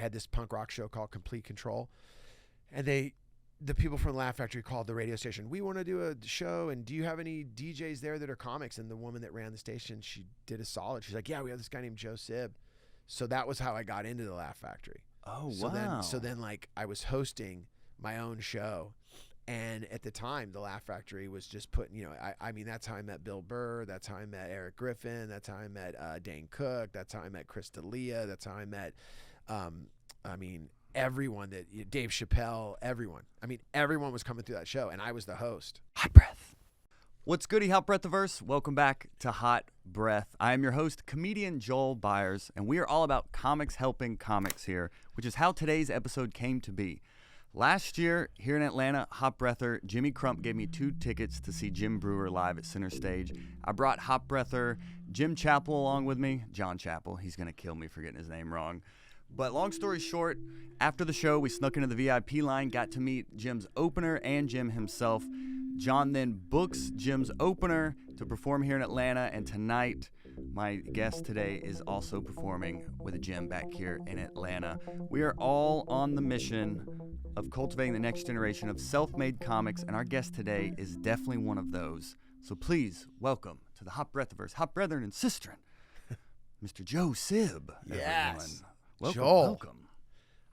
had this punk rock show called Complete Control, and the people from the Laugh Factory called the radio station. We want to do a show, and do you have any DJs there that are comics? And the woman that ran the station, she did a solid. She's like, yeah, we have this guy named Joe Sib. So that was how I got into the Laugh Factory. Oh, so wow. So then like I was hosting my own show. And at the time, the Laugh Factory was just putting, you know, I mean, that's how I met Bill Burr. That's how I met Eric Griffin. That's how I met Dane Cook. That's how I met Chris D'Elia. That's how I met, everyone Dave Chappelle, everyone. I mean, everyone was coming through that show, and I was the host. Hot Breath. What's goody, Hot Breathiverse? Welcome back to Hot Breath. I am your host, comedian Joel Byers, and we are all about comics helping comics here, which is how today's episode came to be. Last year, here in Atlanta, Hot Breather Jimmy Crump gave me 2 tickets to see Jim Brewer live at Center Stage. I brought Hot Breather Jim Chappell along with me. John Chappell. He's going to kill me for getting his name wrong. But long story short, after the show, we snuck into the VIP line, got to meet Jim's opener and Jim himself. John then books Jim's opener to perform here in Atlanta, and tonight, my guest today is also performing with Jim back here in Atlanta. We are all on the mission of cultivating the next generation of self-made comics, and our guest today is definitely one of those. So please welcome to the Hot Breathiverse, Hot Brethren and Sistren, Mr. Joe Sib. Yes. Welcome, Joel. welcome.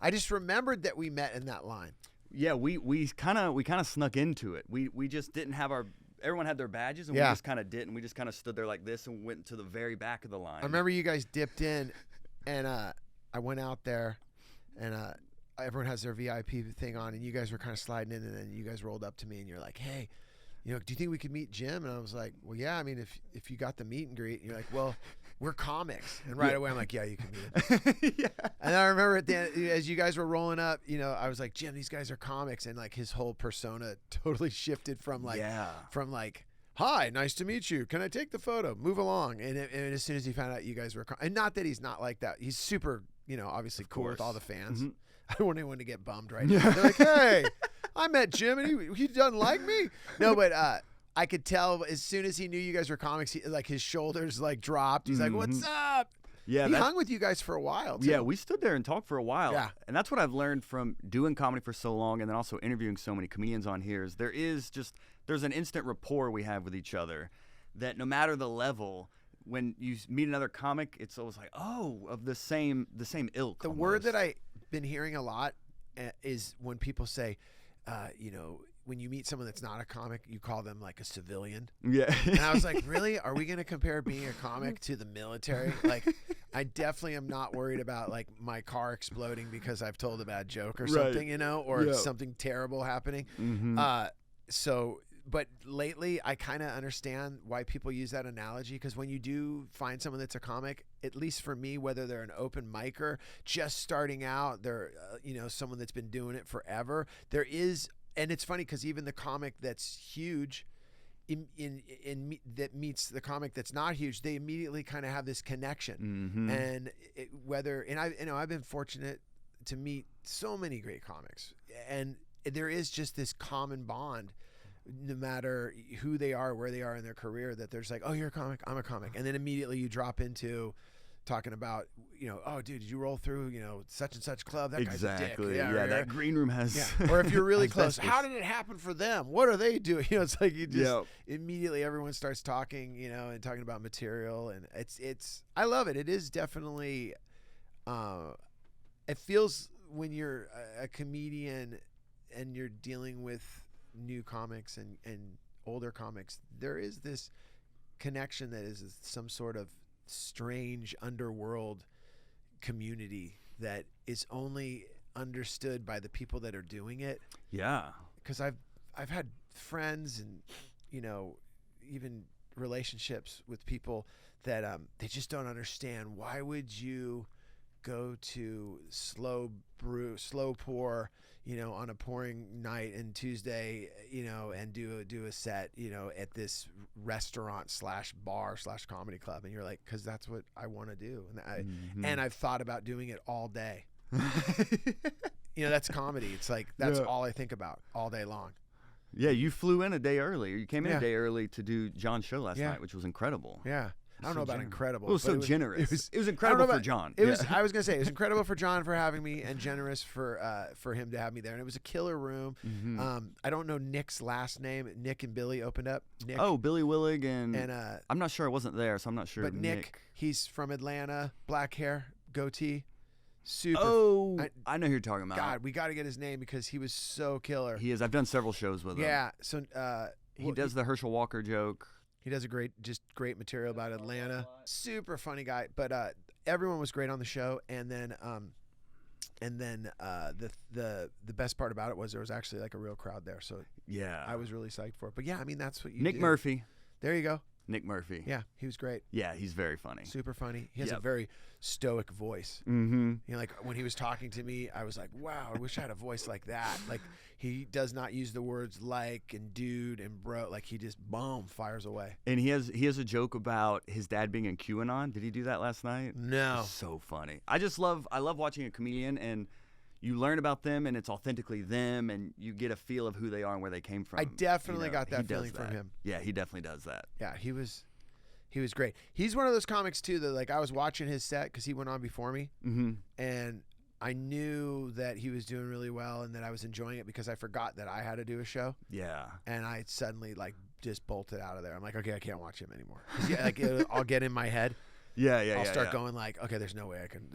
I just remembered that we met in that line. Yeah, we kind of snuck into it. We just didn't have everyone had their badges, and we just kind of didn't. We just kind of stood there like this and went to the very back of the line. I remember you guys dipped in, and I went out there, and everyone has their VIP thing on, and you guys were kind of sliding in, and then you guys rolled up to me, and you're like, hey, you know, do you think we could meet Jim? And I was like, well, yeah, I mean, if you got the meet and greet. And you're like, well, we're comics. And right away, I'm like, yeah, you can meet him. Yeah. And I remember at the end, as you guys were rolling up, you know, I was like, Jim, these guys are comics. And like his whole persona totally shifted from like, hi, nice to meet you. Can I take the photo? Move along. And as soon as he found out you guys were, and not that he's not like that. He's super, you know, obviously cool with all the fans. Mm-hmm. I don't want anyone to get bummed right now. They're like, hey, I met Jim and he doesn't like me. No, but I could tell as soon as he knew you guys were comics, like his shoulders like dropped. He's like, what's up? Yeah, he hung with you guys for a while, too. Yeah, we stood there and talked for a while. Yeah. And that's what I've learned from doing comedy for so long and then also interviewing so many comedians on here is there's an instant rapport we have with each other that no matter the level, when you meet another comic, it's always like, oh, of the same ilk. The almost. Word that I've been hearing a lot is when people say, you know, when you meet someone that's not a comic, you call them like a civilian. Yeah. And I was like, really? Are we going to compare being a comic to the military? Like, I definitely am not worried about like my car exploding because I've told a bad joke or something, you know, or something terrible happening. Mm-hmm. But lately I kind of understand why people use that analogy, because when you do find someone that's a comic, at least for me, whether they're an open micer just starting out, they're you know, someone that's been doing it forever, there is. And it's funny because even the comic that's huge that meets the comic that's not huge, they immediately kind of have this connection. Mm-hmm. And I've been fortunate to meet so many great comics, and there is just this common bond, no matter who they are, where they are in their career, that there's like, oh, you're a comic, I'm a comic, and then immediately you drop into talking about, you know, oh, dude, did you roll through, you know, such and such club? That guy's a dick. Yeah, that green room has. Yeah. Or if you're really close, how did it happen for them? What are they doing? You know, it's like you just immediately everyone starts talking, you know, and talking about material, and it's I love it. It is definitely, it feels when you're a comedian and you're dealing with new comics and older comics, there is this connection that is some sort of strange underworld community that is only understood by the people that are doing it. Yeah. Because I've had friends and, you know, even relationships with people that they just don't understand. Why would you go to slow pour, you know, on a pouring night and Tuesday, you know, and do a set, you know, at this restaurant / bar / comedy club? And you're like, because that's what I want to do. And I've thought about doing it all day. You know, that's comedy. It's like, that's all I think about all day long. Yeah, you flew in a day early. You came in a day early to do John's show last night, which was incredible. Yeah. I don't know about incredible. It was so generous. It was incredible for John. It was. I was gonna say it was incredible for John for having me, and generous for him to have me there. And it was a killer room. I don't know Nick's last name. Nick and Billy opened up. Nick, Billy Willig and I'm not sure. I wasn't there, so I'm not sure. But Nick, he's from Atlanta, black hair, goatee. Super. Oh, I know who you're talking about. God, we got to get his name because he was so killer. He is. I've done several shows with him. Yeah. So he does the Herschel Walker joke. He does just great material about Atlanta. Super funny guy. But everyone was great on the show. And then the best part about it was there was actually like a real crowd there. So yeah, I was really psyched for it. But yeah, I mean that's what you. Nick Murphy. There you go. Nick Murphy. Yeah, he was great. Yeah, he's very funny. Super funny. He has a very stoic voice. Mm-hmm. You know, like when he was talking to me, I was like, wow, I wish I had a voice like that. Like he does not use the words like and dude and bro. Like he just boom fires away. And he has a joke about his dad being in QAnon. Did he do that last night? No. So funny. I love watching a comedian and you learn about them and it's authentically them and you get a feel of who they are and where they came from. I definitely got that feeling from him. Yeah, he definitely does that. Yeah, he was great. He's one of those comics too that like I was watching his set because he went on before me, and I knew that he was doing really well and that I was enjoying it because I forgot that I had to do a show. Yeah, and I suddenly like just bolted out of there. I'm like, okay, I can't watch him anymore. Like I'll get in my head. I'll start going like, okay, there's no way I can.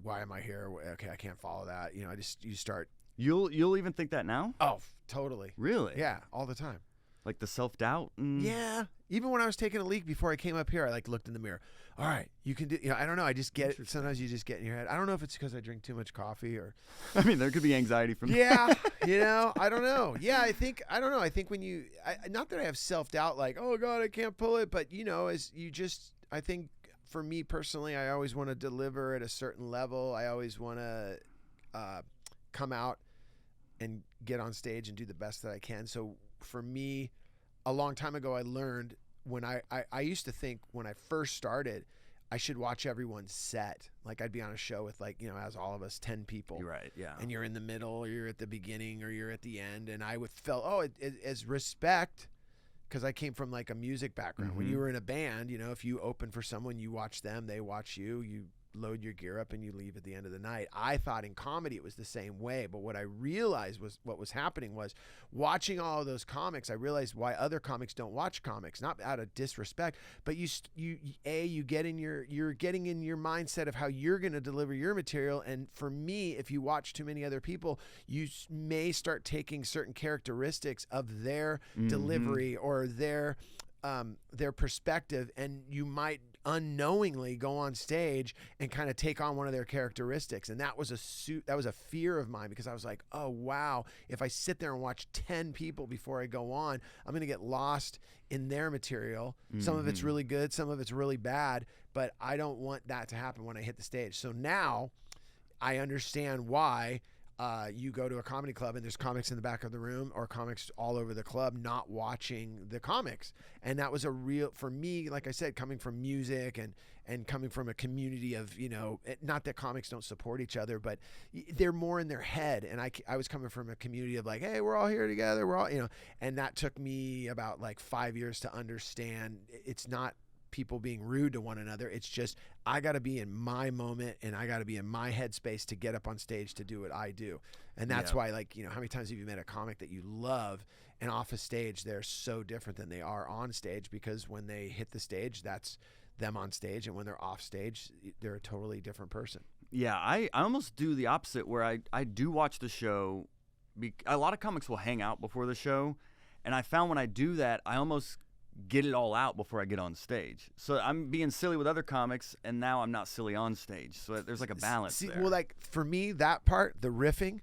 Why am I here? Okay, I can't follow that. You know, you start. You'll even think that now? Oh, totally. Really? Yeah, all the time. Like the self-doubt? Yeah. Even when I was taking a leak before I came up here, I like looked in the mirror. All right, you can do. You know, I don't know. I just get it. Sometimes you just get in your head. I don't know if it's because I drink too much coffee or. I mean, there could be anxiety from. Yeah, you know, I don't know. Yeah, I don't know. I think when not that I have self-doubt, like, oh God, I can't pull it, but you know, I think. For me personally, I always want to deliver at a certain level. I always want to come out and get on stage and do the best that I can. So for me, a long time ago, I learned when I used to think when I first started, I should watch everyone's set. Like I'd be on a show with like, you know, as all of us, 10 people. You're right, yeah. And you're in the middle or you're at the beginning or you're at the end. And I would felt, as respect, because I came from like a music background. When you were in a band, you know, if you open for someone, you watch them, they watch you, you load your gear up and you leave at the end of the night. I thought in comedy it was the same way, but what I realized was what was happening was watching all of those comics, I realized why other comics don't watch comics, not out of disrespect, but you're getting in your mindset of how you're going to deliver your material. And for me, if you watch too many other people, you may start taking certain characteristics of their delivery or their perspective, and you might unknowingly go on stage and kind of take on one of their characteristics. And that was a fear of mine because I was like, oh wow, if I sit there and watch 10 people before I go on, I'm going to get lost in their material. Some of it's really good, some of it's really bad, but I don't want that to happen when I hit the stage. So now I understand why you go to a comedy club and there's comics in the back of the room or comics all over the club not watching the comics. And that was for me, like I said, coming from music and coming from a community of, you know, not that comics don't support each other, but they're more in their head. And I was coming from a community of like, hey, we're all here together. We're all, you know, and that took me about like 5 years to understand it's not people being rude to one another. It's just, I got to be in my moment and I got to be in my headspace to get up on stage to do what I do. And that's why, like, you know, how many times have you met a comic that you love and off a stage, they're so different than they are on stage, because when they hit the stage, that's them on stage. And when they're off stage, they're a totally different person. Yeah. I almost do the opposite where I do watch the show. A lot of comics will hang out before the show. And I found when I do that, I almost get it all out before I get on stage. So I'm being silly with other comics, and now I'm not silly on stage. So there's like a balance there. Well, like for me, that part, the riffing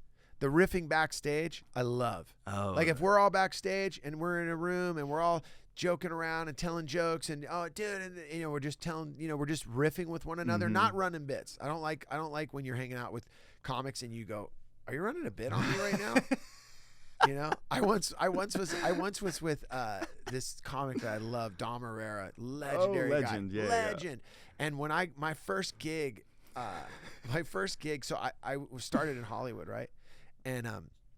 backstage, I love. Oh, like if we're all backstage and we're in a room and we're all joking around and telling jokes and you know, we're just riffing with one another, not running bits. I don't like when you're hanging out with comics and you go, "Are you running a bit on me right now?" You know, I once was with this comic that I love, Dom Herrera, legendary legend, guy, yeah, legend. Yeah. And when my first gig, so I started in Hollywood, right? And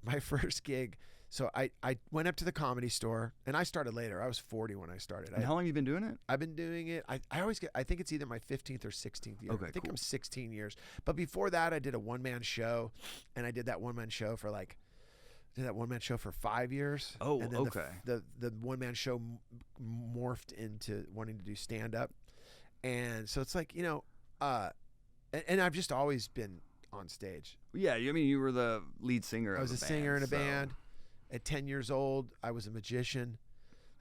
my first gig, So I went up to the Comedy Store, and I started later. I was 40 when I started. And how long have you been doing it? I've been doing it. I always I think it's either my 15th or 16th year. Okay, I think cool. I'm 16 years. But before that, I did a one-man show, and I did that one-man show for 5 years. Oh, and then okay. The one-man show morphed into wanting to do stand-up. And so it's like, and I've just always been on stage. Yeah, I mean, you were the lead singer. I was of a singer in a so- band. At 10 years old, I was a magician.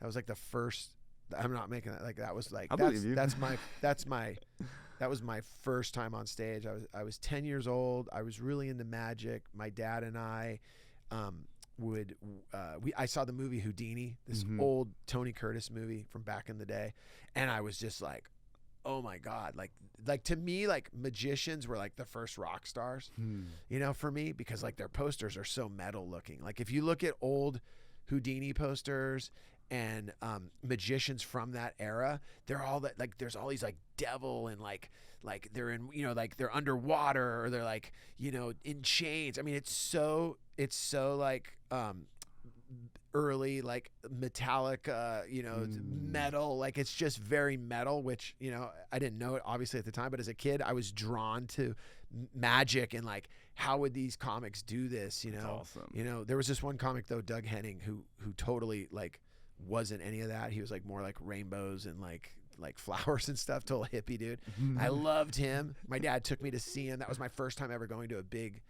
That was like the first. I'm not making that. Like that was like I believe you. that was my first time on stage. I was 10 years old. I was really into magic. My dad and I I saw the movie Houdini, this old Tony Curtis movie from back in the day, and I was just like, oh my God, like to me, like magicians were like the first rock stars, for me, because like their posters are so metal looking. Like if you look at old Houdini posters and magicians from that era, they're all that, like there's all these like devil and like they're in, like they're underwater or they're like, in chains. I mean, it's so like early like Metallica, metal, like it's just very metal, which I didn't know it obviously at the time, but as a kid I was drawn to magic and like how would these comics do this, That's awesome. There was this one comic though, Doug Henning, who totally like wasn't any of that. He was like more like rainbows and like flowers and stuff, total hippie dude. I loved him. My dad took me to see him. That was my first time ever going to a big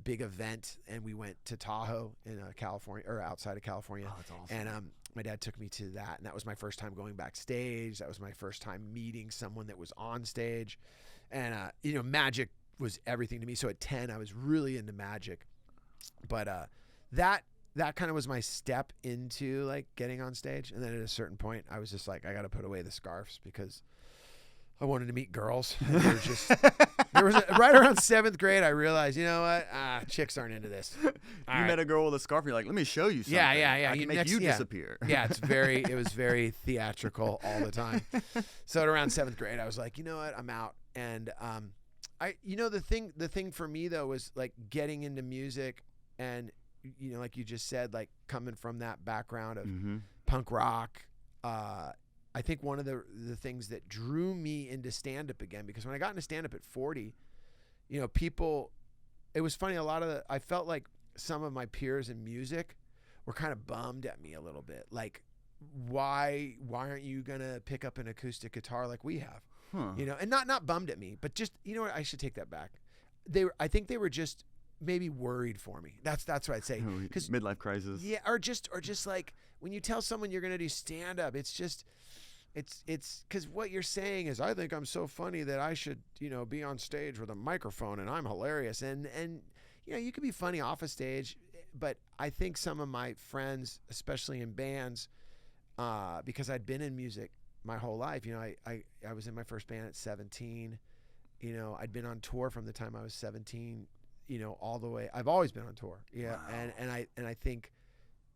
event, and we went to Tahoe in California, or outside of California. Oh, that's awesome. And my dad took me to that, and that was my first time going backstage. That was my first time meeting someone that was on stage, and magic was everything to me. So at 10, I was really into magic, but that kind of was my step into like getting on stage. And then at a certain point, I was just like, I got to put away the scarves because I wanted to meet girls. And they were just right around 7th grade, I realized, you know what? Chicks aren't into this. You met a girl with a scarf, and you're like, let me show you something. Yeah. I can make you disappear. Yeah, it was very theatrical all the time. So at around 7th grade, I was like, you know what? I'm out. And the thing for me though was like getting into music, and like you just said, like coming from that background of punk rock, I think one of the things that drew me into stand-up again, because when I got into stand-up at 40, people, it was funny, I felt like some of my peers in music were kind of bummed at me a little bit. Like, why aren't you going to pick up an acoustic guitar like we have? And not bummed at me, but just, what, I should take that back. I think they were just maybe worried for me. That's what I'd say. Because midlife crisis. Yeah. Or just like when you tell someone you're going to do stand-up, it's just, it's because what you're saying is, I think I'm so funny that I should, be on stage with a microphone and I'm hilarious. And you could be funny off a stage, but I think some of my friends, especially in bands, because I'd been in music my whole life, I was in my first band at 17, I'd been on tour from the time I was 17, all the way. I've always been on tour. Yeah. Wow. And I think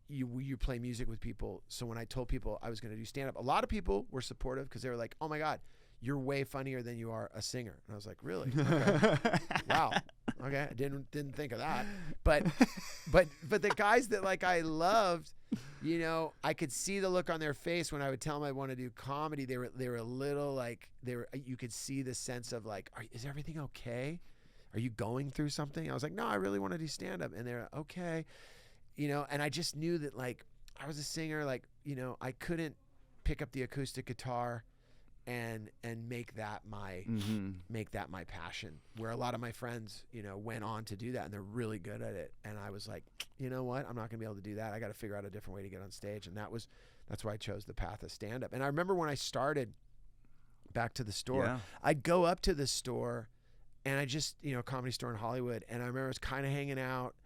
you play music with people. So when I told people I was going to do stand up, a lot of people were supportive because they were like, oh my God, you're way funnier than you are a singer. And I was like, really? Okay. Wow. Okay. I didn't think of that. But the guys that like I loved, I could see the look on their face when I would tell them I want to do comedy. They were a little like, you could see the sense of like, is everything okay? Are you going through something? I was like, no, I really want to do stand up. And they're okay. And I just knew that like I was a singer, like, I couldn't pick up the acoustic guitar and make that my passion, where a lot of my friends, went on to do that and they're really good at it. And I was like, you know what? I'm not gonna be able to do that. I got to figure out a different way to get on stage. And that's why I chose the path of stand up. And I remember when I started, back to the store, I'd go up to the store and I just, Comedy Store in Hollywood. And I remember I was kind of hanging out.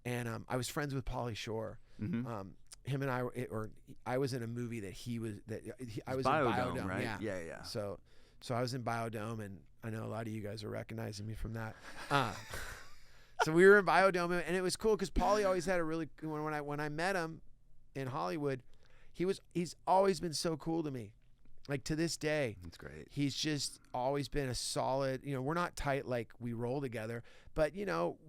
And I was friends with Pauly Shore. Him and I was in a movie that I was Biodome, in Biodome, right? Yeah. So I was in Biodome, and I know a lot of you guys are recognizing me from that. So we were in Biodome, and it was cool because Pauly always had a really, when I met him in Hollywood, he's always been so cool to me. Like to this day, That's great. he's just always been a solid, we're not tight like we roll together, but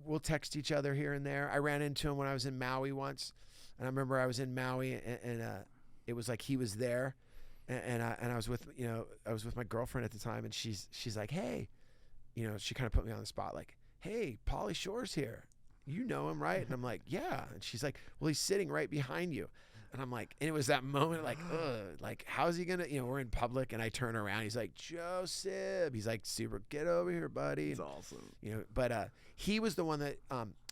we'll text each other here and there. I ran into him when I was in Maui once, and I remember I was in Maui and it was like he was there, and I was with my girlfriend at the time, and she's like, hey, she kind of put me on the spot, like, hey, Pauly Shore's here. You know him, right? And I'm like, yeah. And she's like, well, he's sitting right behind you. And I'm like, and it was that moment, like, ugh, like, how's he gonna, we're in public, and I turn around, he's like, Joe Sib. He's like, super, get over here, buddy. It's awesome. But he was the one that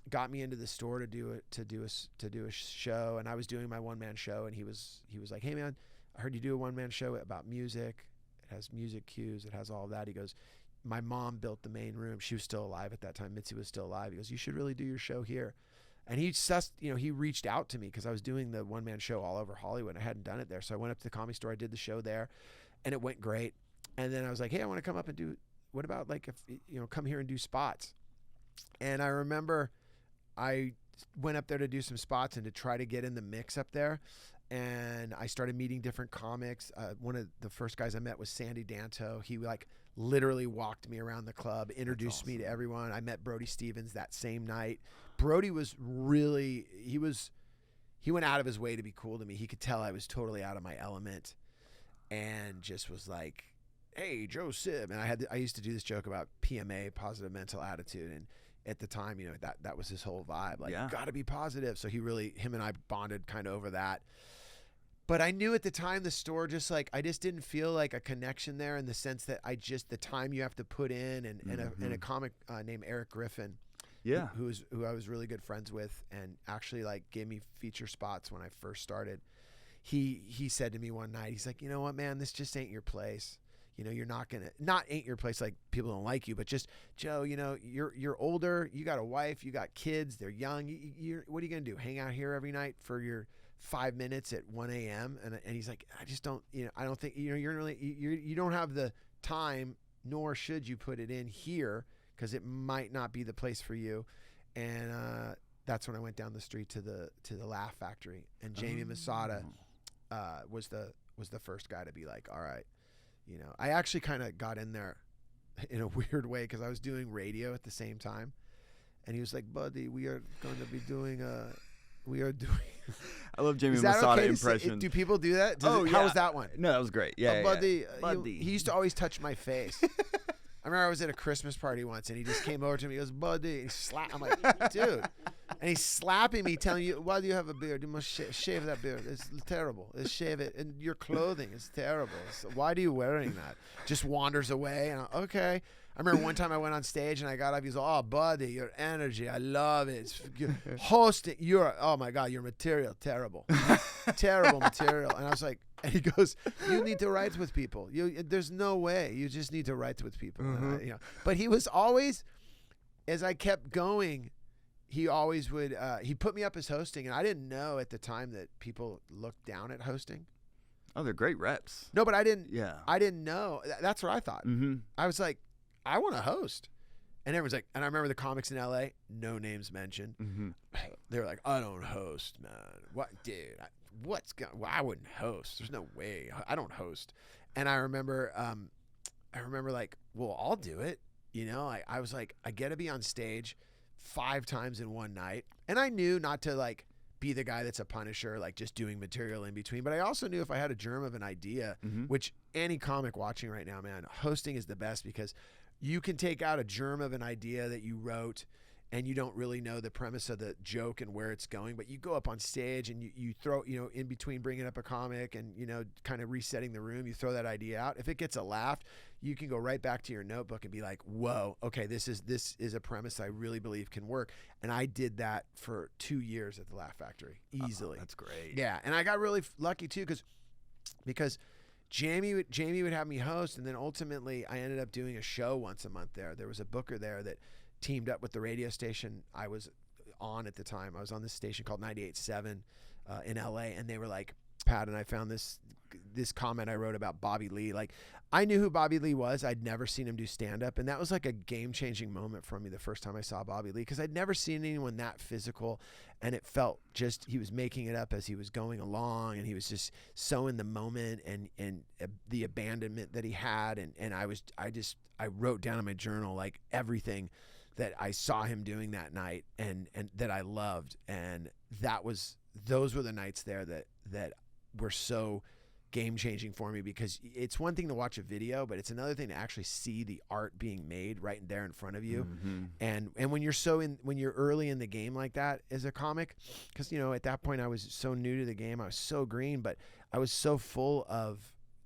got me into the store to do a show, and I was doing my one-man show, and he was like, hey man, I heard you do a one-man show about music. It has music cues. It has all of that. He goes, my mom built the main room. She was still alive at that time. Mitzi was still alive. He goes, you should really do your show here. And he reached out to me because I was doing the one-man show all over Hollywood. I hadn't done it there. So I went up to the Comedy Store. I did the show there, and it went great. And then I was like, hey, I want to come up and do, what about like, if come here and do spots? And I remember I went up there to do some spots and to try to get in the mix up there. And I started meeting different comics. One of the first guys I met was Sandy Danto. He like literally walked me around the club, introduced me to everyone. I met Brody Stevens that same night. Brody was really, he went out of his way to be cool to me. He could tell I was totally out of my element, and just was like, hey, Joe Sib. And I used to do this joke about PMA, positive mental attitude. And at the time, that was his whole vibe. Like, you gotta be positive. So him and I bonded kind of over that. But I knew at the time the store just like, I just didn't feel like a connection there, in the sense that the time you have to put in, and a comic named Eric Griffin, who I was really good friends with, and actually like gave me feature spots when I first started. He said to me one night, he's like, you know what, man, this just ain't your place. You're not ain't your place, like people don't like you, but just, Joe, you're older, you got a wife, you got kids, they're young. What are you going to do? Hang out here every night for your 5 minutes at 1 a.m. And he's like, I just don't, I don't think, you're really, you don't have the time, nor should you put it in here, because it might not be the place for you. And that's when I went down the street to the Laugh Factory, and Jamie Masada was the first guy to be like, all right, I actually kind of got in there in a weird way, because I was doing radio at the same time, and he was like, buddy, we are going to be doing I love Jamie Masada impressions. Do people do that? How was that one? No, that was great. Yeah, buddy. He used to always touch my face. I remember I was at a Christmas party once, and he just came over to me. He goes, buddy. And I'm like, dude. And he's slapping me, telling you, why do you have a beard? You must shave that beard. It's terrible. Shave it. And your clothing is terrible. So why are you wearing that? Just wanders away. And okay. I remember one time I went on stage, and I got up. He's like, oh, buddy, your energy. I love it. You're hosting. Oh, my God, your material. Terrible. Terrible material. And I was like, and he goes, you need to write with people. There's no way. You just need to write with people. Mm-hmm. But he was always, as I kept going, he always would, he put me up as hosting. And I didn't know at the time that people looked down at hosting. Oh, they're great reps. No, but I didn't. Yeah. I didn't know. That's what I thought. Mm-hmm. I was like, I want to host. And everyone's like, and I remember the comics in LA, no names mentioned. Mm-hmm. They were like, I don't host, man. What, dude? I wouldn't host. There's no way. I don't host. And I remember like, well, I'll do it. I was like, I get to be on stage 5 times in one night. And I knew not to like be the guy that's a punisher, like just doing material in between. But I also knew if I had a germ of an idea, which any comic watching right now, man, hosting is the best, because you can take out a germ of an idea that you wrote, and you don't really know the premise of the joke and where it's going, but you go up on stage and you throw, in between bringing up a comic and, kind of resetting the room, you throw that idea out. If it gets a laugh, you can go right back to your notebook and be like, whoa, okay, this is a premise I really believe can work. And I did that for 2 years at the Laugh Factory, easily. That's great. Yeah, and I got really lucky too, because Jamie would have me host, and then ultimately I ended up doing a show once a month there. There was a booker there that teamed up with the radio station I was on at the time. I was on this station called 98.7 in LA, and they were like, Pat and I found this comment I wrote about Bobby Lee. Like, I knew who Bobby Lee was. I'd never seen him do stand-up, and that was like a game-changing moment for me the first time I saw Bobby Lee, because I'd never seen anyone that physical, and it felt just he was making it up as he was going along, and he was just so in the moment, and the abandonment that he had, and I wrote down in my journal like everything that I saw him doing that night, and that I loved, and those were the nights there that were so game-changing for me, because it's one thing to watch a video, but it's another thing to actually see the art being made right there in front of you. Mm-hmm. And when you're early in the game like that as a comic, because at that point I was so new to the game, I was so green, but I was so full of,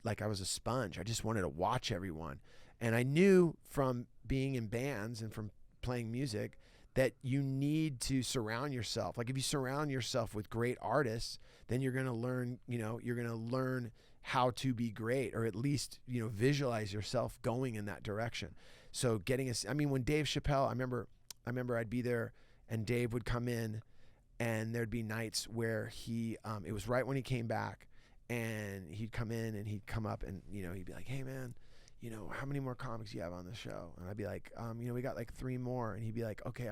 like, I was a sponge. I just wanted to watch everyone, and I knew from being in bands and from playing music that you need to surround yourself. Like, if you surround yourself with great artists, then you're going to learn, you're going to learn how to be great, or at least, visualize yourself going in that direction. So when Dave Chappelle, I remember I'd be there and Dave would come in, and there'd be nights where it was right when he came back, and he'd come in and he'd come up and, he'd be like, hey man, how many more comics do you have on the show? And I'd be like, we got like 3 more. And he'd be like, okay,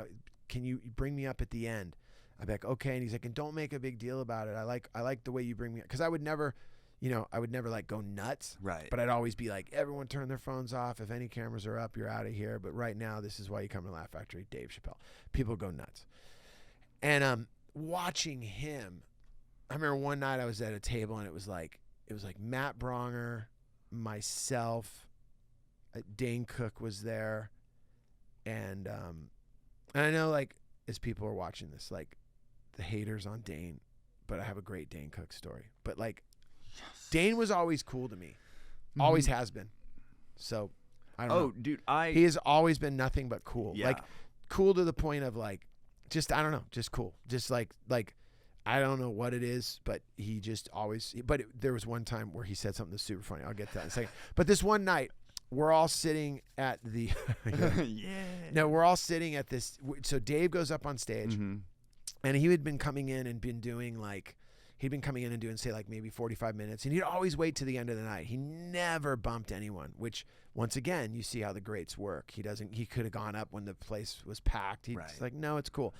can you bring me up at the end? I'd be like, okay. And he's like, and don't make a big deal about it. I like the way you bring me up. Cause I would never like go nuts. Right. But I'd always be like, everyone turn their phones off. If any cameras are up, you're out of here. But right now, this is why you come to Laugh Factory, Dave Chappelle. People go nuts. And watching him, I remember one night I was at a table, and it was like Matt Bronger, myself, Dane Cook was there, and I know, like, as people are watching this, like, the haters on Dane, but I have a great Dane Cook story. But like, yes. Dane was always cool to me, always has been. So I don't know. Oh, dude, he has always been nothing but cool. Yeah. Like, cool to the point of, like, just, I don't know, just cool, just like I don't know what it is, but he just always. But there was one time where he said something that's super funny. I'll get to that in a second. But this one night, we're all sitting at the yeah. No, we're all sitting at this. So Dave goes up on stage, and he had been coming in and been doing say like maybe 45 minutes, and he'd always wait to the end of the night. He never bumped anyone, which once again, you see how the greats work. He could have gone up when the place was packed. He's like, no, it's cool.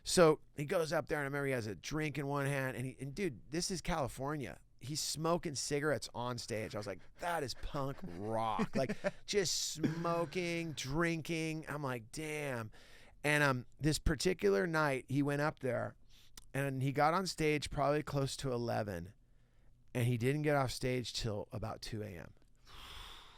So he goes up there, and I remember he has a drink in one hand, and dude, this is California. He's smoking cigarettes on stage. I was like, that is punk rock. Like, just smoking, drinking. I'm like, damn. And this particular night, he went up there, and he got on stage probably close to 11, and he didn't get off stage till about 2 a.m.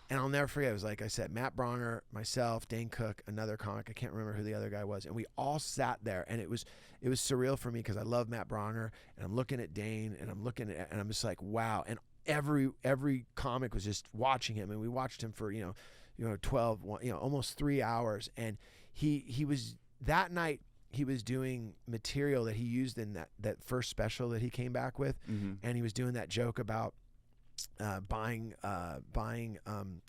And I'll never forget. It was, like I said, Matt Bronger, myself, Dane Cook, another comic. I can't remember who the other guy was. And we all sat there, and it was surreal for me, because I love Matt Bronger, and I'm looking at Dane, and I'm just like, wow. And every comic was just watching him, and we watched him for 12, almost 3 hours. And he was, that night, he was doing material that he used in that first special that he came back with, and he was doing that joke about buying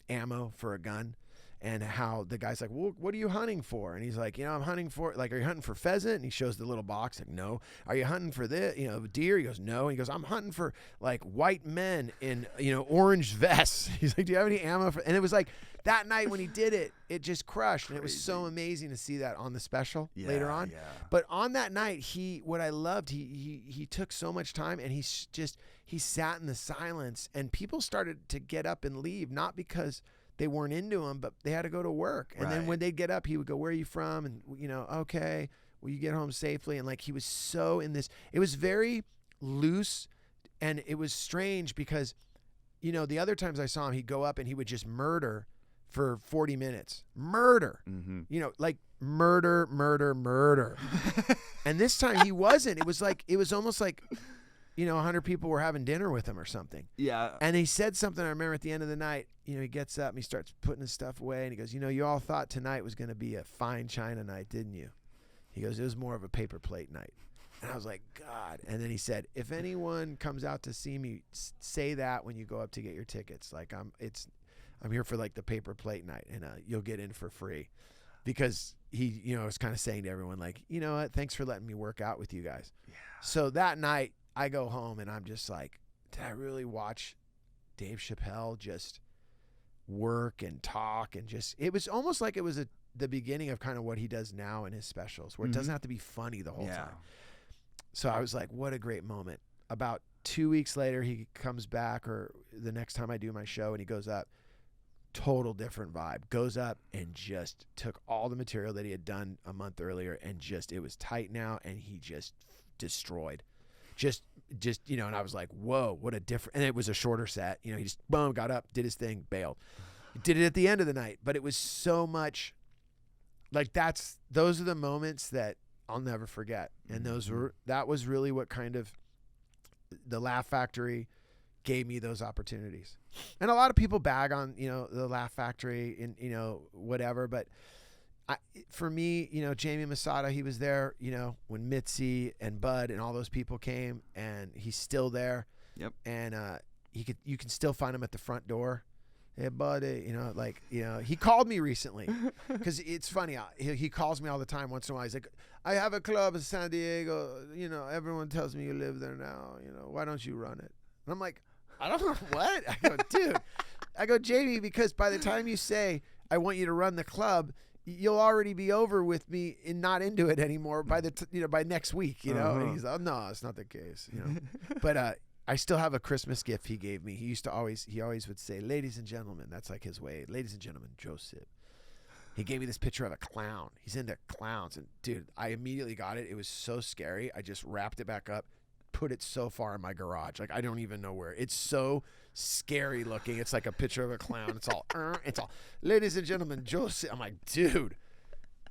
ammo for a gun, and how the guy's like, well, what are you hunting for? And he's like, I'm hunting for, like, are you hunting for pheasant? And he shows the little box, like, no. Are you hunting for this, deer? He goes, no. And he goes, I'm hunting for, like, white men in, orange vests. He's like, do you have any ammo for? And it was like, that night when he did it, it just crushed. And it was so amazing to see that on the special later on. Yeah. But on that night, what I loved, he took so much time, and he sat in the silence, and people started to get up and leave, not because they weren't into him, but they had to go to work. And then when they'd get up, he would go, where are you from? And, okay, will you get home safely? And, like, he was so in this, it was very loose, and it was strange because, the other times I saw him, he'd go up and he would just murder for 40 minutes. Murder. Like murder. And this time he wasn't. It was almost like, 100 people were having dinner with him or something. Yeah. And he said something, I remember at the end of the night, he gets up and he starts putting his stuff away, and he goes, you all thought tonight was going to be a fine china night, didn't you? He goes, it was more of a paper plate night. And I was like, God. And then he said, if anyone comes out to see me, say that when you go up to get your tickets. Like, I'm here for, like, the paper plate night, and you'll get in for free. Because he, was kind of saying to everyone, like, you know what, thanks for letting me work out with you guys. Yeah. So that night, I go home, and I'm just like, did I really watch Dave Chappelle just work and talk and just, it was almost like it was the beginning of kind of what he does now in his specials, where it doesn't have to be funny the whole time. So I was like, what a great moment. About 2 weeks later, he comes back, or the next time I do my show, and he goes up, total different vibe, goes up and just took all the material that he had done a month earlier and just, it was tight now, and he just destroyed. Just, and I was like, whoa, what a different, and it was a shorter set. He just, boom, got up, did his thing, bailed. He did it at the end of the night, but it was so much, like those are the moments that I'll never forget. And that was really what kind of, the Laugh Factory gave me those opportunities. And a lot of people bag on, the Laugh Factory and, whatever, but for me, Jamie Masada, he was there, when Mitzi and Bud and all those people came, and he's still there. Yep. And you can still find him at the front door. Hey, buddy, he called me recently because it's funny. He calls me all the time. Once in a while, he's like, I have a club in San Diego. Everyone tells me you live there now. Why don't you run it? And I'm like, I don't know what. I go, dude. I go, Jamie, because by the time you say I want you to run the club, you'll already be over with me and not into it anymore by by next week. And he's like, oh, no, it's not the case. But I still have a Christmas gift he gave me. He always would say, ladies and gentlemen, that's like his way. Ladies and gentlemen, Joe Sib. He gave me this picture of a clown. He's into clowns. And dude, I immediately got it. It was so scary. I just wrapped it back up, put it so far in my garage. Like, I don't even know where. It's so scary looking. It's like a picture of a clown. It's all, ladies and gentlemen, Joe Sib. I'm like, dude,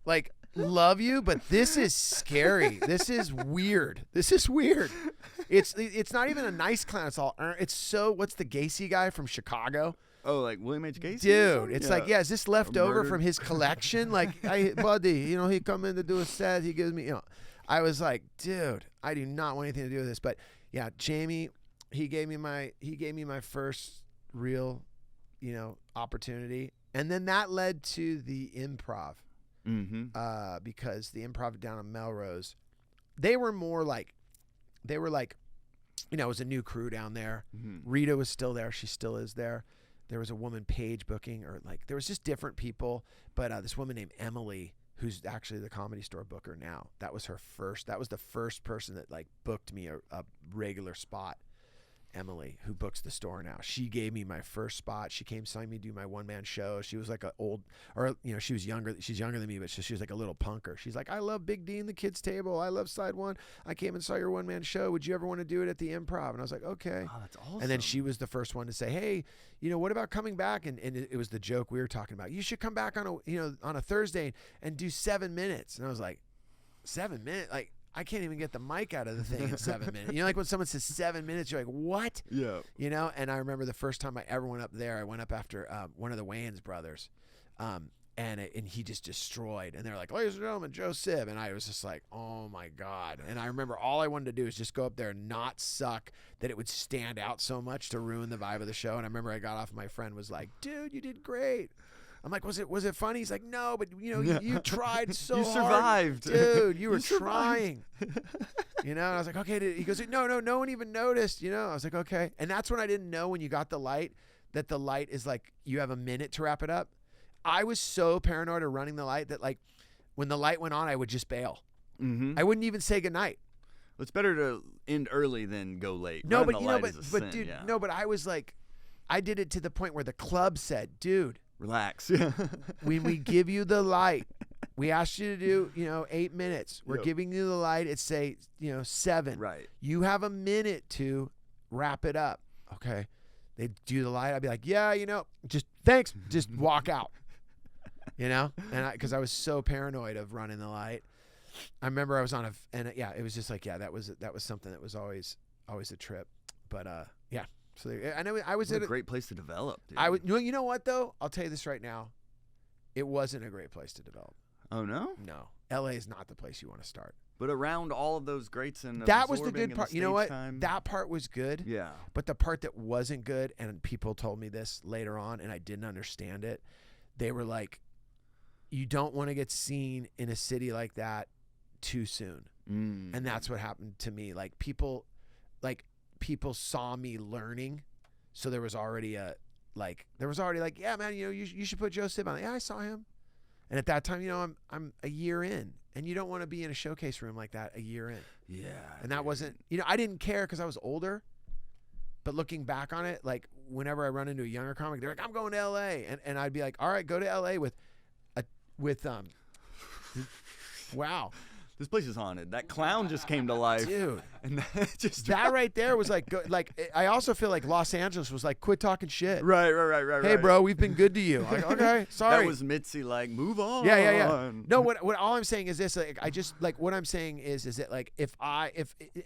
like, love you, but this is scary. This is weird. It's not even a nice clown. It's all, it's so, what's the Gacy guy from Chicago? Oh, like William H. Gacy? Dude, it's like, is this left over from his collection? Like, buddy, he come in to do a set. He gives me, I was like, dude, I do not want anything to do with this. But yeah, Jamie, he gave me my first real, opportunity. And then that led to the Improv. Because the Improv down in Melrose, they were like, it was a new crew down there. Rita was still there. She still is there. There was a woman, Paige, booking, or there was just different people. But this woman named Emily, who's actually the Comedy Store booker now, that was the first person that booked me a regular spot. Emily, who books the store now, she gave me my first spot. She came, saw me do my one-man show. She was like she was younger. She's younger than me, but she was like a little punker. She's like, I love Big D and the Kids Table. I love Side One. I came and saw your one-man show. Would you ever want to do it at the Improv? And I was like, okay. Oh, that's awesome. And then she was the first one to say, hey, what about coming back? And it was the joke we were talking about. You should come back on a Thursday and do 7 minutes. And I was like, 7 minutes? Like, I can't even get the mic out of the thing in 7 minutes. Like when someone says 7 minutes, you're like, what? Yeah. And I remember the first time I ever went up there, I went up after one of the Wayans brothers. And he just destroyed. And they're like, ladies and gentlemen, Joe Sib. And I was just like, oh my God. And I remember all I wanted to do is just go up there and not suck, that it would stand out so much to ruin the vibe of the show. And I remember I got off, my friend was like, dude, you did great. I'm like, was it funny? He's like, no, but you tried so hard. You survived. Dude, you were trying. And I was like, okay. He goes, no one even noticed. I was like, okay. And that's when I didn't know, when you got the light, that the light is like, you have a minute to wrap it up. I was so paranoid of running the light that when the light went on, I would just bail. I wouldn't even say goodnight. It's better to end early than go late. No, Running but dude, no, but I was like, I did it to the point where the club said, dude, relax. When we give you the light, we asked you to do, 8 minutes. We're giving you the light. It's 7. Right. You have a minute to wrap it up. Okay. They do the light. I'd be like, yeah, just thanks. Just walk out. And because I was so paranoid of running the light. I remember I was on it was just like, that was something that was always a trip. But yeah. So I know I was at a great place to develop. Dude. You know what though? I'll tell you this right now. It wasn't a great place to develop. Oh no? No. LA is not the place you want to start. But around all of those greats and that was the good part. You know what? Time. That part was good. Yeah. But the part that wasn't good, and people told me this later on, and I didn't understand it. They were like, you don't want to get seen in a city like that too soon. And that's what happened to me. People saw me learning, so there was already like there was already like, yeah, man, you should put Joe Sib on. Yeah, I saw him. And at that time, I'm a year in, and you don't want to be in a showcase room like that a year in. Yeah. And that wasn't, I didn't care because I was older. But looking back on it, like whenever I run into a younger comic, they're like, I'm going to LA. And I'd be like, all right, go to LA with wow. This place is haunted. That clown just came to life. Dude. And that right there was like, I also feel like Los Angeles was like, quit talking shit. Right. Hey, bro, we've been good to you. Like, okay, sorry. That was Mitzi, like, move on. Yeah. No, what all I'm saying is this, like, I just, like, what I'm saying is that, like,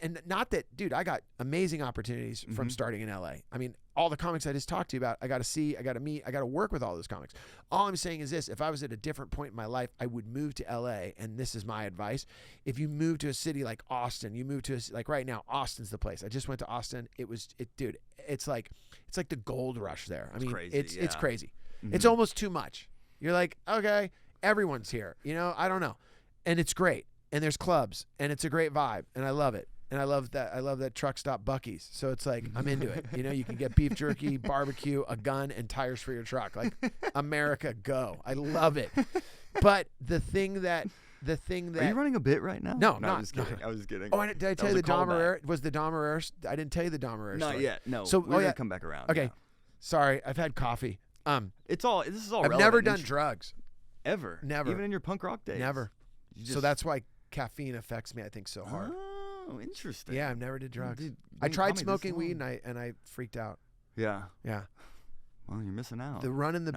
and not that, dude, I got amazing opportunities from starting in LA. I mean, all the comics I just talked to you about, I got to see, I got to meet, I got to work with all those comics. All I'm saying is this, if I was at a different point in my life, I would move to LA, and this is my advice. If you move to a city like Austin, you move to like right now, Austin's the place. I just went to Austin. Dude, it's like the gold rush there. I mean, it's crazy. Mm-hmm. It's almost too much. You're like, okay, everyone's here. I don't know. And it's great. And there's clubs, and it's a great vibe, and I love it. And I love that truck stop Buc-ee's. So it's like, I'm into it. You can get beef jerky, barbecue, a gun, and tires for your truck. Like, America, go. I love it. But the thing that Are you running a bit right now? No, I was kidding. I was kidding. Oh, did I tell you the Dom Herrera? Was the Dom Herrera? I didn't tell you the Dom Herrera story. Not yet. No. So we're gonna come back around. Okay. Yeah. Sorry, I've had coffee. This is all I've relevant. never done drugs. Ever. Never. Even in your punk rock days. Never. So that's why caffeine affects me, I think, so hard. Oh, interesting. Yeah, I've never did drugs. Dude, I tried smoking weed and I freaked out. Yeah. Yeah. Well, you're missing out. The run in the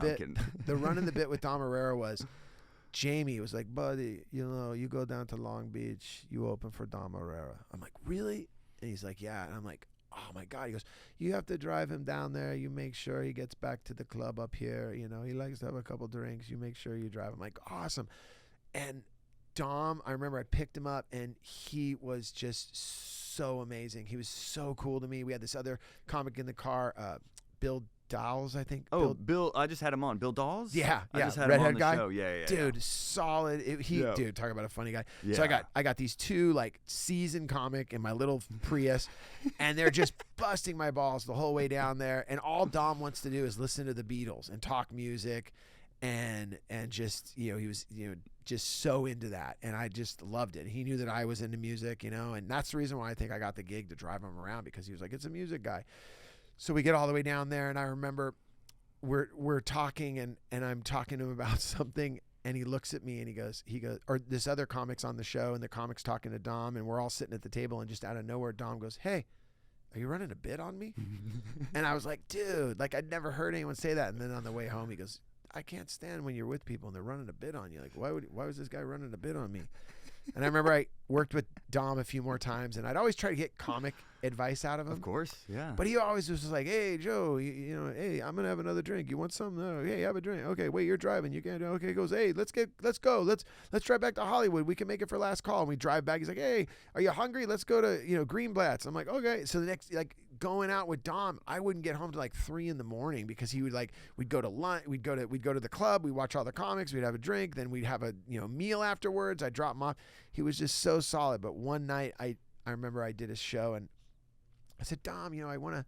bit with Dom Herrera was, Jamie was like, buddy, you go down to Long Beach, you open for Dom Herrera. I'm like, really? And he's like, yeah. And I'm like, oh my God. He goes, you have to drive him down there. You make sure he gets back to the club up here. He likes to have a couple drinks. You make sure you drive. I'm like, awesome. And Dom, I remember I picked him up, and he was just so amazing. He was so cool to me. We had this other comic in the car, Bill Dawes, I think. Oh, Bill, I just had him on. Bill Dawes? Yeah. I just had Redhead him on the guy. show. Yeah. Dude, solid. Dude, talk about a funny guy. Yeah. So I got these two like seasoned comic in my little Prius, and they're just busting my balls the whole way down there. And all Dom wants to do is listen to the Beatles and talk music, and just he was just so into that, and I just loved it. He knew that I was into music, and that's the reason why I think I got the gig to drive him around, because he was like, it's a music guy. So we get all the way down there, and I remember we're talking, and I'm talking to him about something, and he looks at me and he goes, or this other comic's on the show, and the comic's talking to Dom, and we're all sitting at the table, and just out of nowhere, Dom goes, hey, are you running a bit on me? And I was like, dude, like I'd never heard anyone say that. And then on the way home, he goes, I can't stand when you're with people and they're running a bit on you. Like, why was this guy running a bit on me? And I remember I worked with Dom a few more times, and I'd always try to get comic advice out of him. Of course, yeah. But he always was just like, hey, Joe, hey, I'm going to have another drink. You want some? No, hey, have a drink. Okay, wait, you're driving. You can't do it. Okay, he goes, hey, let's go. Let's drive back to Hollywood. We can make it for last call. And we drive back. He's like, hey, are you hungry? Let's go to, Greenblatt's. I'm like, okay. So the next, like, going out with Dom, I wouldn't get home till like 3 a.m. because he would we'd go to lunch, we'd go to the club, we'd watch all the comics, we'd have a drink, then we'd have a meal afterwards. I'd drop him off. He was just so solid. But one night I remember I did a show, and I said, Dom, I wanna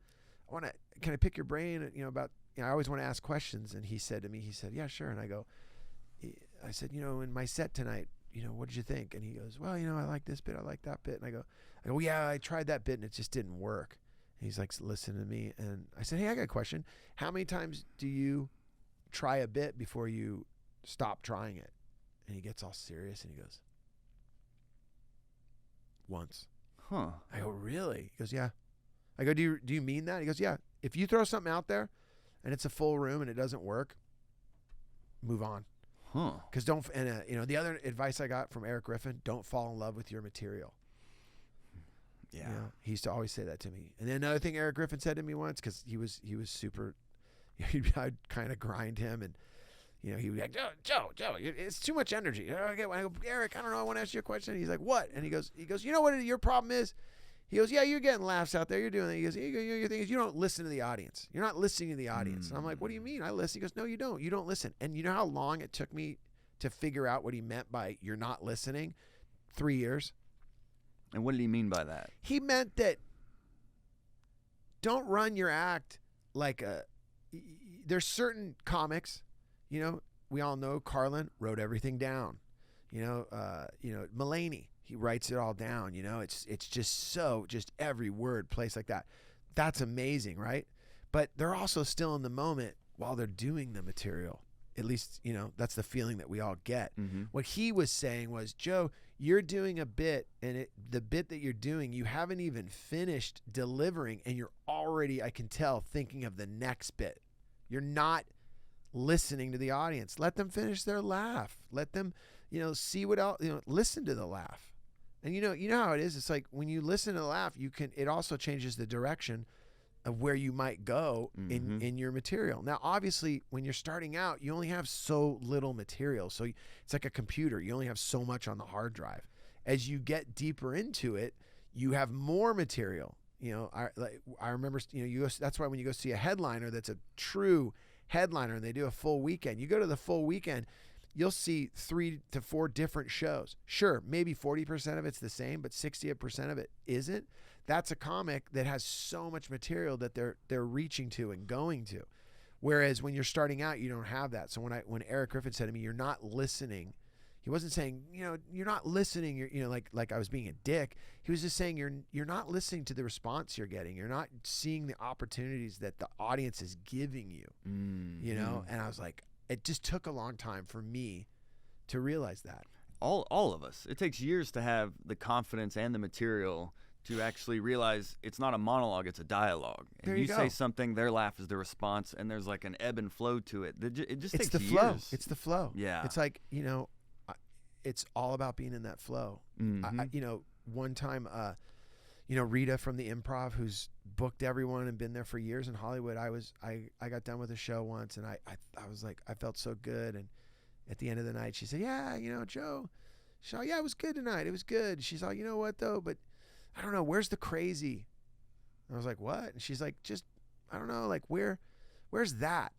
can I pick your brain about I always want to ask questions. And he said to me, yeah, sure. And I said, in my set tonight, what did you think? And he goes, well, I like this bit, I like that bit. And I go, well, yeah, I tried that bit and it just didn't work. He's like, listen to me. And I said, hey, I got a question. How many times do you try a bit before you stop trying it? And he gets all serious and he goes, once. Huh. I go, really? He goes, yeah. I go, do you mean that? He goes, yeah. If you throw something out there and it's a full room and it doesn't work, move on. Huh. Because the other advice I got from Eric Griffin, don't fall in love with your material. Yeah. He used to always say that to me. And then another thing Eric Griffin said to me once, because he was super, I'd kind of grind him, and he would be like, Joe, it's too much energy. Okay, I go, Eric, I don't know, I want to ask you a question. He's like, what? And he goes, you know what your problem is? He goes, yeah, you're getting laughs out there. You're doing that. He goes, your thing is you don't listen to the audience. You're not listening to the audience. And I'm like, what do you mean? I listen. He goes, no, you don't. You don't listen. And you know how long it took me to figure out what he meant by you're not listening? 3 years. And what did he mean by that? He meant that don't run your act like there's certain comics, we all know Carlin wrote everything down. Mulaney, he writes it all down. It's just every word placed like that. That's amazing, right? But they're also still in the moment while they're doing the material. At least, that's the feeling that we all get. Mm-hmm. What he was saying was, Joe, you're doing a bit, and the bit that you're doing, you haven't even finished delivering, and you're already, I can tell, thinking of the next bit. You're not listening to the audience. Let them finish their laugh. Let them, see what else, listen to the laugh. And you know how it is. It's like when you listen to the laugh, it also changes the direction of where you might go in your material. Now, obviously, when you're starting out, you only have so little material. So it's like a computer. You only have so much on the hard drive. As you get deeper into it, you have more material. I remember, that's why when you go see a headliner that's a true headliner and they do a full weekend, you go to the full weekend, you'll see 3 to 4 different shows. Sure, maybe 40% of it's the same, but 60% of it isn't. That's a comic that has so much material that they're reaching to and going to. Whereas when you're starting out, you don't have that. So when Eric Griffin said to me, "You're not listening," he wasn't saying, you're not listening. You're like I was being a dick. He was just saying you're not listening to the response you're getting. You're not seeing the opportunities that the audience is giving you. And I was like, it just took a long time for me to realize that. All of us. It takes years to have the confidence and the material to actually realize it's not a monologue, it's a dialogue. And there you go. Say something, their laugh is the response, and there's like an ebb and flow to it. It just it's takes the years. Flow. It's the flow. Yeah. It's like, it's all about being in that flow. One time, Rita from the Improv, who's booked everyone and been there for years in Hollywood, I got done with a show once, and I was like, I felt so good. And at the end of the night, she said, "Yeah, Joe, yeah, it was good tonight. It was good." She's like, "You know what though? But I don't know, where's the crazy?" And I was like, "What?" And she's like, "Just, I don't know, like where's that?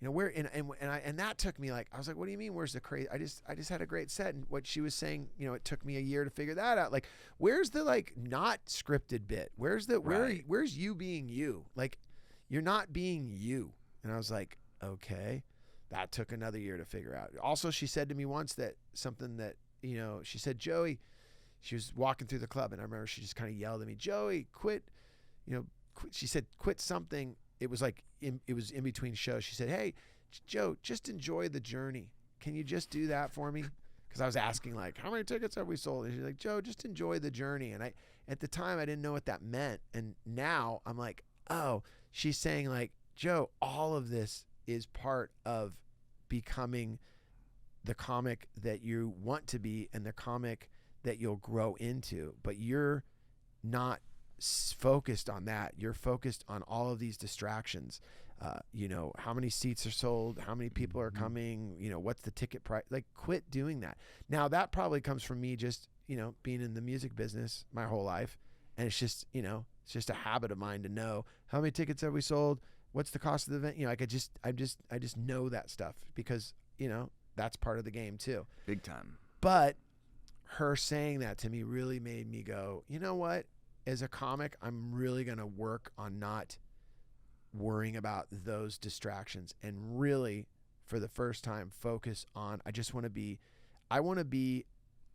Where?" And that took me like, I was like, "What do you mean? Where's the crazy?" I just had a great set, and what she was saying, it took me a year to figure that out. Like, where's the like not scripted bit? Where's where's you being you? Like, you're not being you. And I was like, okay, that took another year to figure out. Also, she said to me once that something that she said, "Joey." She was walking through the club, and I remember she just kind of yelled at me, "Joey, quit." Quit. She said, "Quit something." It was like it was in between shows. She said, "Hey, Joe, just enjoy the journey. Can you just do that for me?" Because I was asking like, "How many tickets have we sold?" And she's like, "Joe, just enjoy the journey." And at the time, I didn't know what that meant, and now I'm like, oh, she's saying like, "Joe, all of this is part of becoming the comic that you want to be and the comic that you'll grow into, but you're not focused on that. You're focused on all of these distractions. How many seats are sold, how many people are coming, what's the ticket price? Like, quit doing that." Now that probably comes from me just, being in the music business my whole life. And it's just, it's just a habit of mine to know how many tickets have we sold? What's the cost of the event? I just know that stuff because, that's part of the game too. Big time. But her saying that to me really made me go, you know what? As a comic, I'm really going to work on not worrying about those distractions and really, for the first time, focus on, I want to be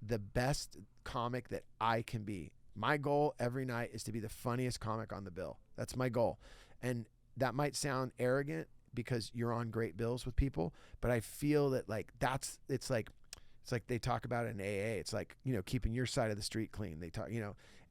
the best comic that I can be. My goal every night is to be the funniest comic on the bill. That's my goal. And that might sound arrogant because you're on great bills with people, but I feel that like it's like they talk about it in AA. It's like, keeping your side of the street clean. They talk,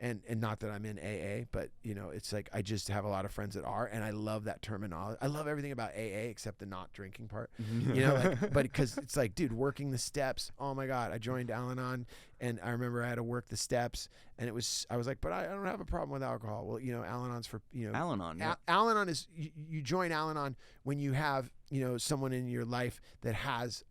and not that I'm in AA, but it's like, I just have a lot of friends that are, and I love that terminology. I love everything about AA except the not drinking part, but because it's like, dude, working the steps. Oh my God. I joined Al-Anon, and I remember I had to work the steps, and I was like, but I don't have a problem with alcohol. Well, Al-Anon's for, Al-Anon. Yeah. Al-Anon is, you join Al-Anon when you have, someone in your life that has,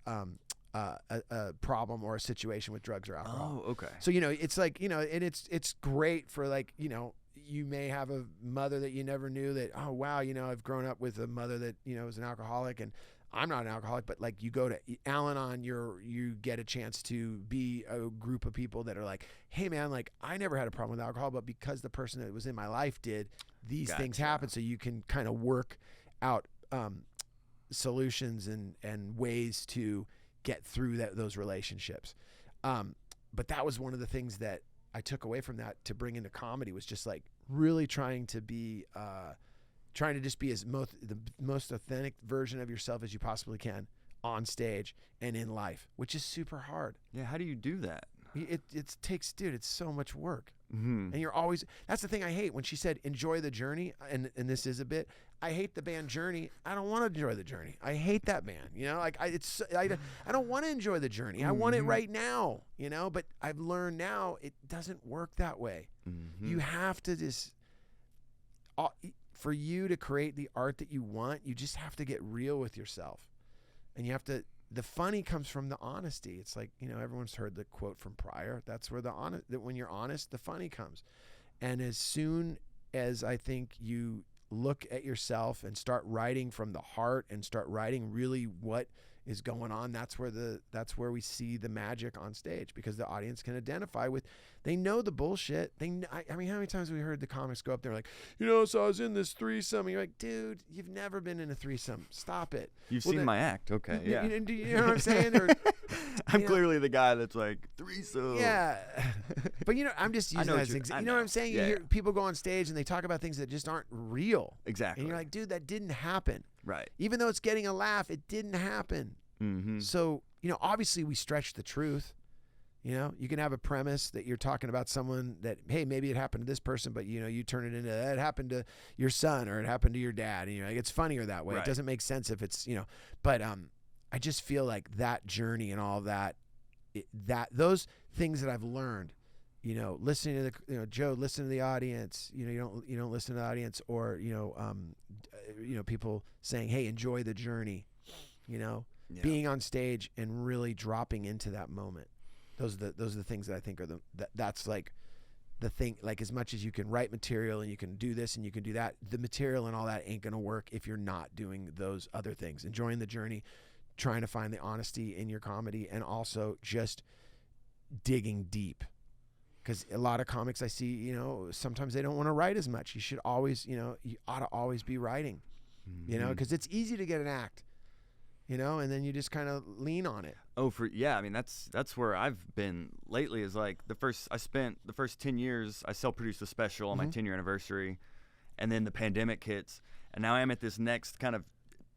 a problem or a situation with drugs or alcohol. Oh, okay. So, it's like, and it's great for like, you may have a mother that you never knew that, oh, wow, I've grown up with a mother that, is an alcoholic, and I'm not an alcoholic, but like you go to Al-Anon, you get a chance to be a group of people that are like, hey man, like I never had a problem with alcohol, but because the person that was in my life did, these things happen. So you can kind of work out, solutions and ways to get through those relationships. But that was one of the things that I took away from that to bring into comedy, was just like really trying to just be the most authentic version of yourself as you possibly can on stage and in life, which is super hard. Yeah. How do you do that? It takes, dude, it's so much work. Mm-hmm. And you're always, that's the thing I hate when she said, enjoy the journey. And this is a bit, I hate the band Journey. I don't want to enjoy the journey. I hate that band, you know, like I don't want to enjoy the journey. I want it right now, you know, but I've learned now it doesn't work that way. Mm-hmm. You have to for you to create the art that you want, you just have to get real with yourself. And you have to, the funny comes from the honesty. It's like, you know, everyone's heard the quote from Pryor. That's where that when you're honest, the funny comes. And as soon as I think you look at yourself and start writing from the heart and start writing really what is going on, that's where we see the magic on stage, because the audience can identify with, they know the bullshit. I mean, how many times have we heard the comics go up there like, you know, so I was in this threesome, and you're like, dude, you've never been in a threesome. Stop it. You've seen my act. Okay. Yeah. You know what I'm saying? Or, I'm clearly the guy that's like, threesome. Yeah. But, you know, I'm just using that as an example. You know what I'm saying? Yeah, you hear people go on stage and they talk about things that just aren't real. Exactly. And you're like, dude, that didn't happen. Right. Even though it's getting a laugh, it didn't happen. Mm-hmm. So, you know, obviously we stretch the truth. You know, you can have a premise that you're talking about someone that, hey, maybe it happened to this person, but, you know, you turn it into, it happened to your son or it happened to your dad. And you're like, it's funnier that way. Right. It doesn't make sense if it's, you know, but I just feel like that journey and all that, those things that I've learned, you know, listening to Joe, listen to the audience, you know, you don't listen to the audience, or, you know, people saying, hey, enjoy the journey, you know, being on stage and really dropping into that moment. Those are the things that I think are that's like the thing, like as much as you can write material and you can do this and you can do that, the material and all that ain't going to work if you're not doing those other things, enjoying the journey, trying to find the honesty in your comedy, and also just digging deep. Because a lot of comics I see, you know, sometimes they don't want to write as much. You should always, you know, you ought to always be writing, you know, because it's easy to get an act, you know, and then you just kind of lean on it. Oh, I mean, that's where I've been lately, is like I spent the first 10 years, I self-produced a special on my 10-year anniversary, and then the pandemic hits, and now I'm at this next kind of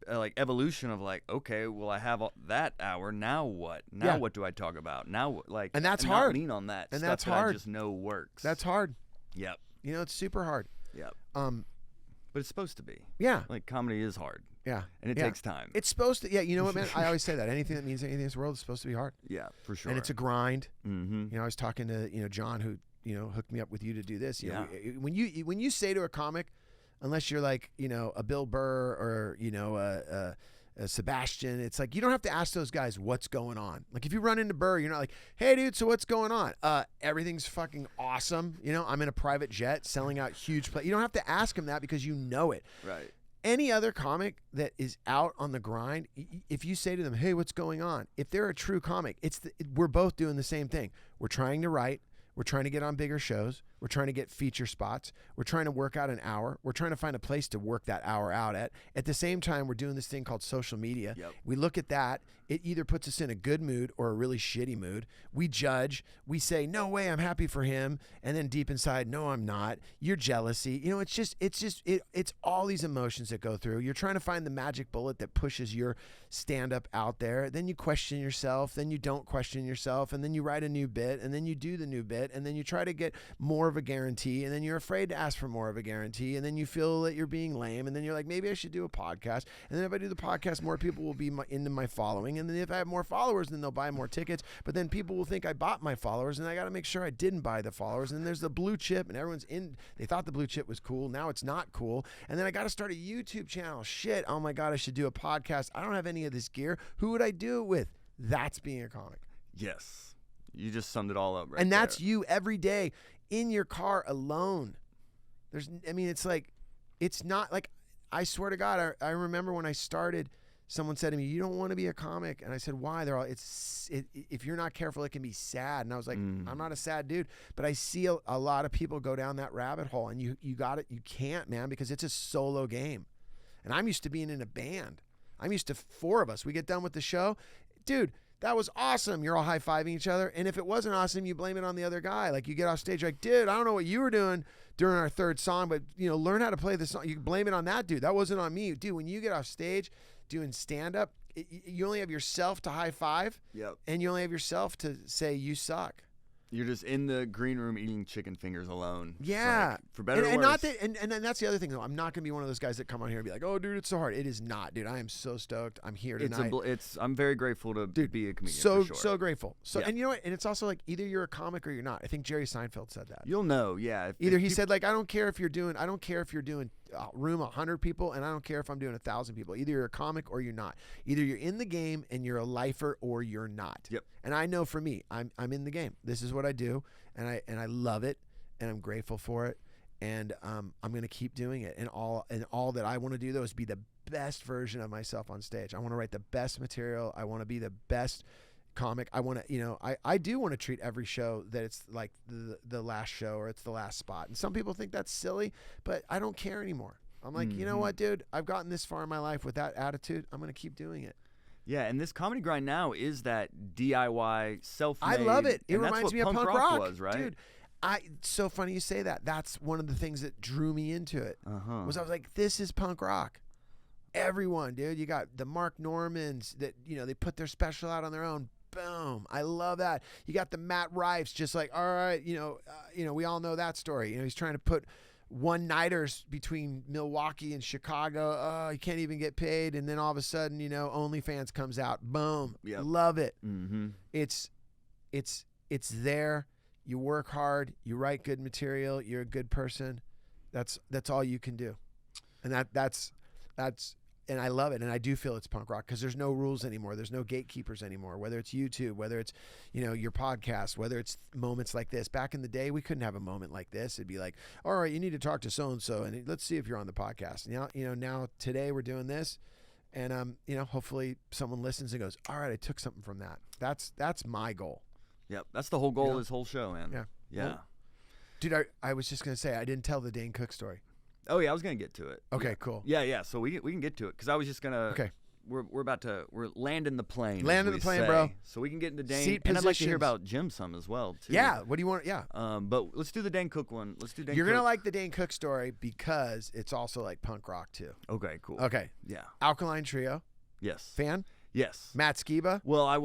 like evolution of like, okay, well, I have that hour, now what? Now what do I talk about? Now, like, and that's hard. Not lean on that and stuff that's that hard. I just know works. That's hard. Yep. You know, it's super hard. Yep. But it's supposed to be. Yeah. Like, comedy is hard. Yeah. And it takes time. It's supposed to. Yeah. You know what, man? I always say that anything that means anything in this world is supposed to be hard. Yeah, for sure. And it's a grind. Mm-hmm. You know, I was talking to, you know, John, who, you know, hooked me up with you to do this. You know, when you say to a comic, unless you're like, you know, a Bill Burr or, you know, a Sebastian, it's like you don't have to ask those guys what's going on. Like if you run into Burr, you're not like, hey dude, so what's going on? Everything's fucking awesome. You know, I'm in a private jet selling out huge you don't have to ask him that because you know it. Right. Any other comic that is out on the grind, if you say to them, hey, what's going on? If they're a true comic, we're both doing the same thing. We're trying to write. We're trying to get on bigger shows. We're trying to get feature spots. We're trying to work out an hour. We're trying to find a place to work that hour out at. At the same time, we're doing this thing called social media. Yep. We look at that. It either puts us in a good mood or a really shitty mood. We judge. We say, no way, I'm happy for him. And then deep inside, no, I'm not. You're jealousy. You know, it's all these emotions that go through. You're trying to find the magic bullet that pushes your stand-up out there. Then you question yourself. Then you don't question yourself. And then you write a new bit. And then you do the new bit. And then you try to get more of a guarantee. And then you're afraid to ask for more of a guarantee. And then you feel that you're being lame. And then you're like, maybe I should do a podcast. And then if I do the podcast, more people will be into my following. And then if I have more followers, then they'll buy more tickets. But then people will think I bought my followers, and I got to make sure I didn't buy the followers. And then there's the blue chip, and everyone's in. They thought the blue chip was cool. Now it's not cool. And then I got to start a YouTube channel. Shit. Oh my God, I should do a podcast. I don't have any of this gear. Who would I do it with? That's being a comic. Yes. You just summed it all up right And that's there. you every day in your car alone. It's like, it's not like, I swear to God, I remember when I started, someone said to me, you don't want to be a comic. And I said, why? They're all, if you're not careful, it can be sad. And I was like, I'm not a sad dude, but I see a lot of people go down that rabbit hole, and you got it. You can't, man, because it's a solo game. And I'm used to being in a band. I'm used to 4 of us. We get done with the show. Dude, that was awesome. You're all high-fiving each other. And if it wasn't awesome, you blame it on the other guy. Like, you get off stage, like, dude, I don't know what you were doing during our 3rd song, but, learn how to play the song. You blame it on that dude. That wasn't on me. Dude, when you get off stage doing stand-up, you only have yourself to high-five. Yep. And you only have yourself to say you suck. You're just in the green room eating chicken fingers alone. Yeah. Like, for better or and worse. not that, and that's the other thing, though. I'm not going to be one of those guys that come on here and be like, oh, dude, it's so hard. It is not, dude. I am so stoked. I'm here tonight. I'm very grateful to be a comedian, so, for sure. So grateful. So, Yeah. And you know what? And it's also like, either you're a comic or you're not. I think Jerry Seinfeld said that. You'll know, yeah. Either he said, like, I don't care if you're doing room 100 people, and I don't care if I'm doing 1,000 people. Either you're a comic or you're not. Either you're in the game and you're a lifer or you're not. Yep. And I know for me, I'm in the game. This is what I do, and I love it, and I'm grateful for it, and I'm gonna keep doing it. And all that I want to do though is be the best version of myself on stage. I want to write the best material. I want to be the best comic. I want to, I do want to treat every show that it's like the last show or it's the last spot. And some people think that's silly, but I don't care anymore. I'm like, you know what, dude? I've gotten this far in my life with that attitude. I'm going to keep doing it. Yeah, and this comedy grind now is that DIY self-made. I love it. It and reminds that's me what of punk rock, was, right? Dude, it's so funny you say that. That's one of the things that drew me into it. Was I was like, this is punk rock. Everyone, dude. You got the Mark Normans that, they put their special out on their own. Boom. I love that. You got the Matt Rifes, just like, all right, we all know that story. He's trying to put one-nighters between Milwaukee and Chicago. Oh, you can't even get paid. And then all of a sudden, OnlyFans comes out. Boom. Yep. Love it. Mm-hmm. It's there. You work hard. You write good material. You're a good person. That's all you can do. And that's and I love it, and I do feel it's punk rock because there's no rules anymore. There's no gatekeepers anymore, whether it's YouTube, whether it's, your podcast, whether it's moments like this. Back in the day, we couldn't have a moment like this. It'd be like, all right, you need to talk to so-and-so, and let's see if you're on the podcast. Now today we're doing this, and, hopefully someone listens and goes, all right, I took something from that. That's my goal. Yep, that's the whole goal of this whole show, man. Yeah. Yeah. Well, dude, I was just going to say, I didn't tell the Dane Cook story. Oh yeah, I was gonna get to it. Okay, cool. Yeah. So we can get to it because I was just gonna. Okay. We're landing the plane. Landing the plane, bro. So we can get into Dane. Seat and I'd like to positions. hear about Jim some as well too. Yeah. What do you want? Yeah. But let's do the Dane Cook one. Let's do Dane. You're Cook. gonna like the Dane Cook story because it's also like punk rock too. Okay. Cool. Okay. Yeah. Alkaline Trio. Yes. Fan. Yes. Matt Skiba. Well, I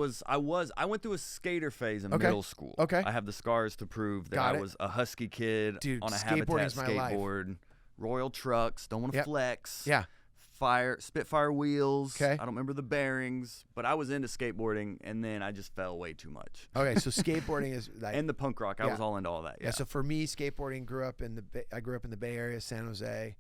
went through a skater phase in middle school. Okay. I have the scars to prove that Got I it. was a husky kid Dude, on a skateboarding's Habitat my life. skateboard. Royal trucks, don't want to flex. Yeah. Spitfire wheels. Okay. I don't remember the bearings, but I was into skateboarding, and then I just fell way too much. Okay, so skateboarding is like, And the punk rock, I was all into all that. Yeah. So for me, skateboarding I grew up in the Bay Area, San Jose,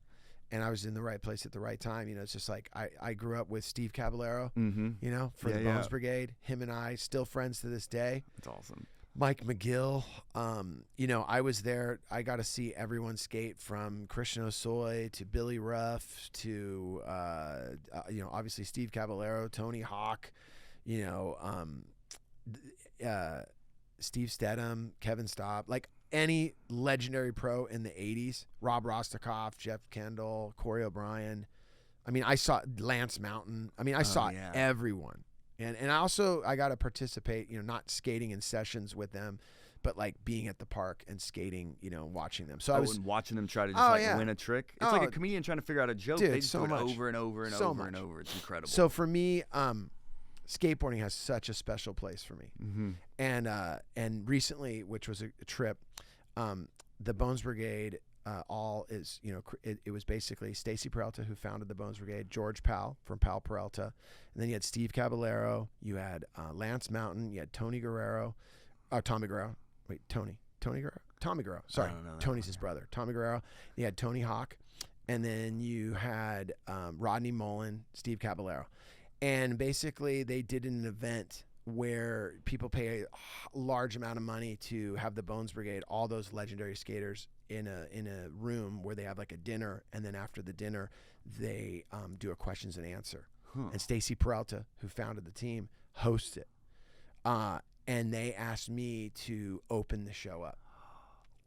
and I was in the right place at the right time. It's just like I grew up with Steve Caballero. For the Bones Brigade. Him and I still friends to this day. That's awesome. Mike McGill, I was there. I got to see everyone skate from Christian Osoy to Billy Ruff to, obviously Steve Caballero, Tony Hawk, Steve Stedham, Kevin Staub, like any legendary pro in the 80s, Rob Rostakoff, Jeff Kendall, Corey O'Brien. I mean, I saw Lance Mountain. I mean, I saw everyone. And I got to participate, not skating in sessions with them, but like being at the park and skating, watching them. So I was watching them try to just win a trick. It's like a comedian trying to figure out a joke. Dude, they just so do it much. over and over and over and over. It's incredible. So for me, skateboarding has such a special place for me. And recently, which was a trip, the Bones Brigade it was basically Stacy Peralta, who founded the Bones Brigade, George Powell from Powell Peralta, and then you had Steve Caballero, you had Lance Mountain, you had Tommy Guerrero. Tommy Guerrero. Sorry, Tony's his brother. Tommy Guerrero. You had Tony Hawk, and then you had Rodney Mullen, Steve Caballero, and basically they did an event where people pay a large amount of money to have the Bones Brigade, all those legendary skaters, in a room where they have like a dinner, and then after the dinner they do a questions and answer. And Stacy Peralta, who founded the team, hosts it. And they asked me to open the show up.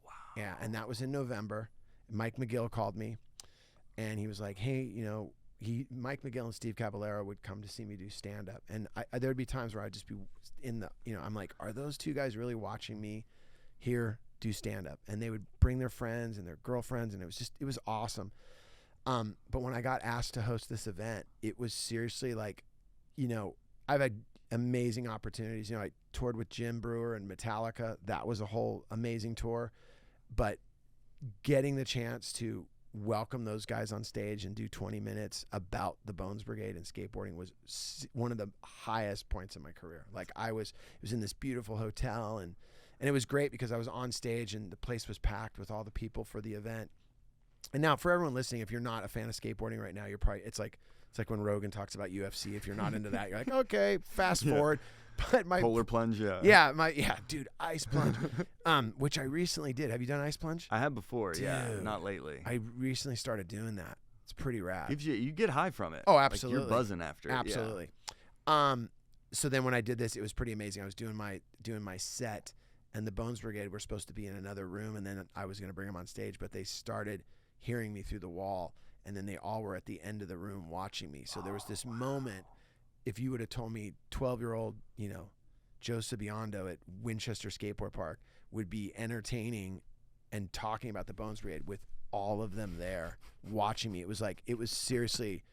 Wow. Yeah, and that was in November. Mike McGill called me, and he was like, hey, Mike McGill and Steve Caballero would come to see me do stand up, and there would be times where I'd just be in the, I'm like, are those two guys really watching me here do stand up? And they would bring their friends and their girlfriends, and it was awesome. But when I got asked to host this event, it was seriously like, I've had amazing opportunities. I toured with Jim Brewer and Metallica. That was a whole amazing tour. But getting the chance to welcome those guys on stage and do 20 minutes about the Bones Brigade and skateboarding was one of the highest points in my career. Like it was in this beautiful hotel, and it was great because I was on stage and the place was packed with all the people for the event. And now for everyone listening, if you're not a fan of skateboarding right now, it's like when Rogan talks about UFC. If you're not into that, you're like, okay, fast forward. But my polar plunge, dude, ice plunge, which I recently did. Have you done ice plunge? I have before, dude, not lately. I recently started doing that. It's pretty rad. You get high from it. Oh, absolutely. Like you're buzzing after it. Absolutely. Yeah. So then when I did this, it was pretty amazing. I was doing my set, and the Bones Brigade were supposed to be in another room, and then I was going to bring them on stage, but they started hearing me through the wall, and then they all were at the end of the room watching me. So there was this moment. If you would have told me 12-year-old, Joe Sib at Winchester Skateboard Park would be entertaining and talking about the Bones Brigade with all of them there watching me, it was seriously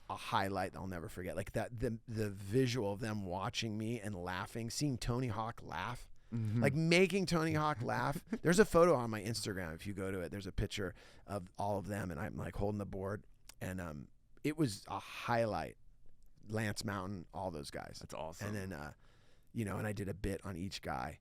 a highlight I'll never forget. Like that, the visual of them watching me and laughing, seeing Tony Hawk laugh. Mm-hmm. Like making Tony Hawk laugh. There's a photo on my Instagram. If you go to it, there's a picture of all of them, and I'm like holding the board, and it was a highlight. Lance Mountain, all those guys. That's awesome. And then, and I did a bit on each guy,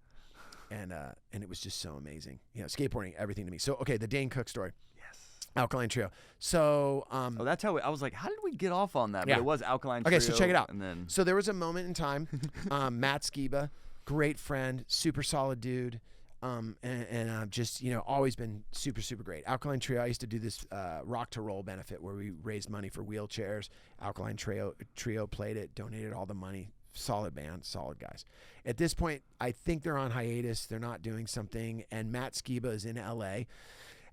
and it was just so amazing. Skateboarding, everything to me. So okay, the Dane Cook story. Yes. Alkaline Trio. So that's how I was like, how did we get off on that? Yeah. But it was Alkaline Trio. Okay, so check it out. And then so there was a moment in time. Matt Skiba, great friend, super solid dude. And just, always been super, super great. Alkaline Trio, I used to do this Rock to Roll benefit where we raised money for wheelchairs. Alkaline Trio played it, donated all the money. Solid band, solid guys. At this point, I think they're on hiatus. They're not doing something. And Matt Skiba is in LA.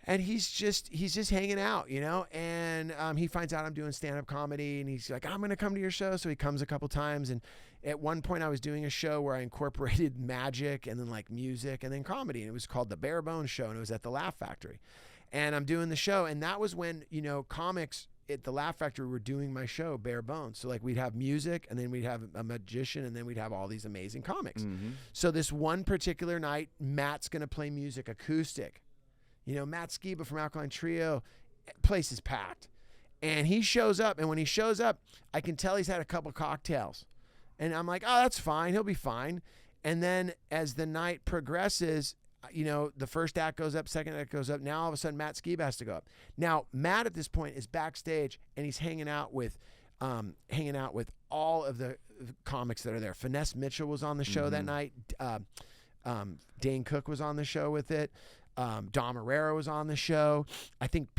And he's just hanging out, and he finds out I'm doing stand-up comedy, and he's like, I'm going to come to your show. So he comes a couple times, and at one point I was doing a show where I incorporated magic and then like music and then comedy, and it was called The Bare Bones Show, and it was at the Laugh Factory. And I'm doing the show, and that was when, comics at the Laugh Factory were doing my show, Bare Bones. So like we'd have music, and then we'd have a magician, and then we'd have all these amazing comics. Mm-hmm. So this one particular night, Matt's going to play music, acoustic. Matt Skiba from Alkaline Trio, place is packed. And he shows up, and when he shows up, I can tell he's had a couple cocktails. And I'm like, oh, that's fine. He'll be fine. And then as the night progresses, the first act goes up, second act goes up. Now all of a sudden, Matt Skiba has to go up. Now, Matt at this point is backstage, and he's hanging out with all of the comics that are there. Finesse Mitchell was on the show that night. Dane Cook was on the show with it. Dom Herrera was on the show. I think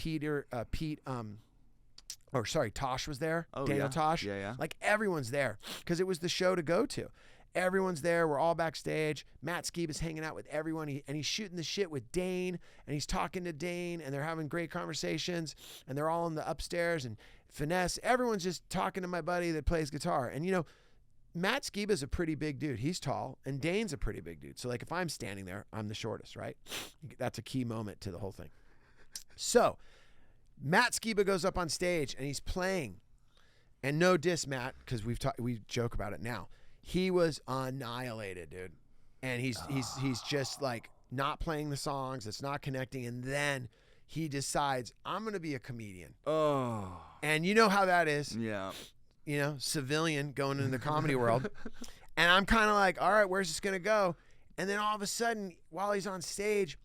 Tosh was there. Oh, Daniel yeah. Tosh. Yeah. Like everyone's there because it was the show to go to. Everyone's there. We're all backstage. Matt Skiba's hanging out with everyone, and he's shooting the shit with Dane, and he's talking to Dane, and they're having great conversations, and they're all in the upstairs, and Finesse. Everyone's just talking to my buddy that plays guitar, and Matt Skiba's a pretty big dude. He's tall, and Dane's a pretty big dude. So like if I'm standing there, I'm the shortest, right? That's a key moment to the whole thing. So Matt Skiba goes up on stage, and he's playing. And no diss, Matt, because we joke about it now. He was annihilated, dude. And he's just like not playing the songs. It's not connecting. And then he decides, I'm going to be a comedian. Oh. And you know how that is. Yeah. Civilian going into the comedy world. And I'm kind of like, all right, where's this going to go? And then all of a sudden, while he's on stage,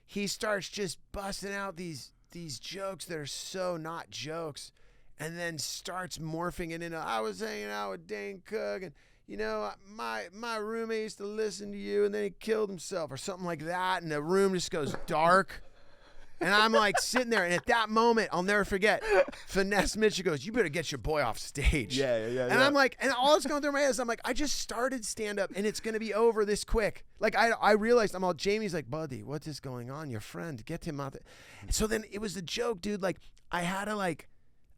he starts just busting out these jokes that are so not jokes, and then starts morphing it into, I was hanging out with Dane Cook, and, my roommate used to listen to you, and then he killed himself or something like that, and the room just goes dark. And I'm like sitting there, and at that moment, I'll never forget, Finesse Mitchell goes, you better get your boy off stage. Yeah. And I'm like, and all that's going through my head is I'm like, I just started stand-up, and it's going to be over this quick. Like, I realized, Jamie's like, buddy, what is going on? Your friend, get him out there. And so then it was the joke, dude. Like, I had to, like,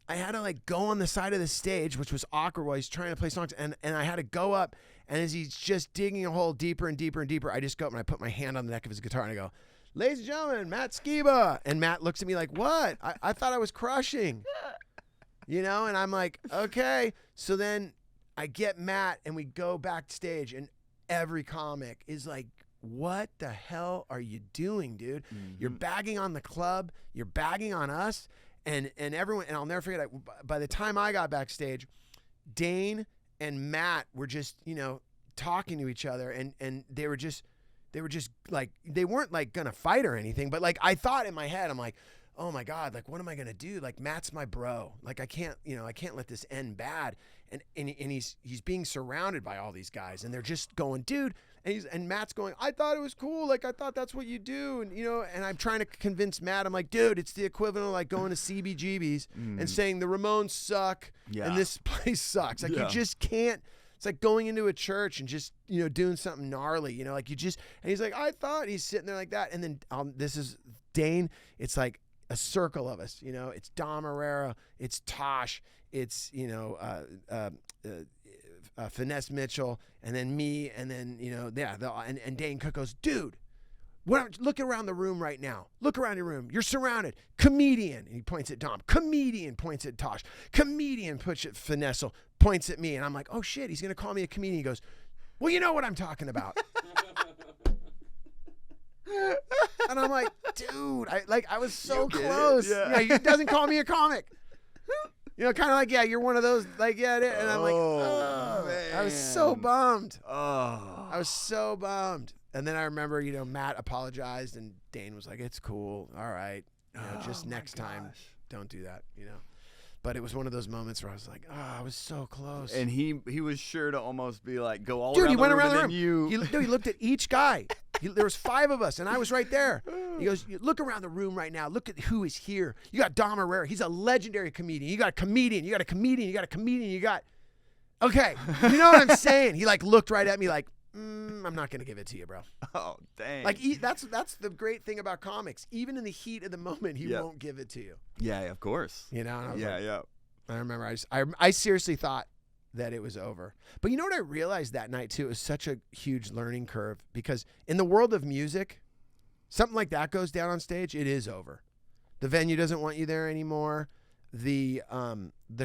I had to like go on the side of the stage, which was awkward while he's trying to play songs. And I had to go up, and as he's just digging a hole deeper and deeper and deeper, I just go up and I put my hand on the neck of his guitar and I go, ladies and gentlemen, Matt Skiba. And Matt looks at me like, what? I thought I was crushing. You know, and I'm like, okay. So then I get Matt and we go backstage, and every comic is like, what the hell are you doing, dude? Mm-hmm. You're bagging on the club. You're bagging on us. And everyone, and I'll never forget, by the time I got backstage, Dane and Matt were just, you know, talking to each other, and they were just like, they weren't like gonna fight or anything, but like I thought in my head, I'm like, oh my God, like what am I gonna do? Like Matt's my bro. Like I can't let this end bad. And he's being surrounded by all these guys, and they're just going, dude. And Matt's going, I thought it was cool. Like I thought that's what you do. And you know, and I'm trying to convince Matt. I'm like, dude, it's the equivalent of like going to CBGB's and saying the Ramones suck and this place sucks. Like you just can't. It's like going into a church and just, you know, doing something gnarly. You know, like you just. And he's like, I thought. He's sitting there like that. And then this is Dane. It's like a circle of us. You know, it's Dom Herrera. It's Tosh. It's, you know, Finesse Mitchell, and then me, and then, you know, and Dane Cook goes, dude, look around the room right now. Look around your room. You're surrounded. Comedian, and he points at Dom. Comedian points at Tosh. Comedian puts at Finesse, points at me, and I'm like, oh shit, he's gonna call me a comedian. He goes, well, you know what I'm talking about. And I'm like, dude, I was so close. Yeah, he doesn't call me a comic. You know, kind of like, yeah, you're one of those, like, yeah, and I'm like, oh, man. I was so bummed. Oh. I was so bummed. And then I remember, you know, Matt apologized, and Dane was like, it's cool. All right. You know, just next time, don't do that, you know. But it was one of those moments where I was like, oh, I was so close. And he was sure to almost be like, go all dude, around he the went room. Around the room. He looked at each guy. There was 5 of us, and I was right there. He goes, look around the room right now. Look at who is here. You got Dom Herrera. He's a legendary comedian. You got a comedian. You got a comedian. You got a comedian. You got... Okay. You know what I'm saying? He, like, looked right at me like, I'm not going to give it to you, bro. Oh, dang. Like, that's the great thing about comics. Even in the heat of the moment, he won't give it to you. Yeah, of course. You know? And I was yeah. I remember I seriously thought that it was over. But you know what I realized that night too? It was such a huge learning curve, because in the world of music, something like that goes down on stage, it is over. The venue doesn't want you there anymore. The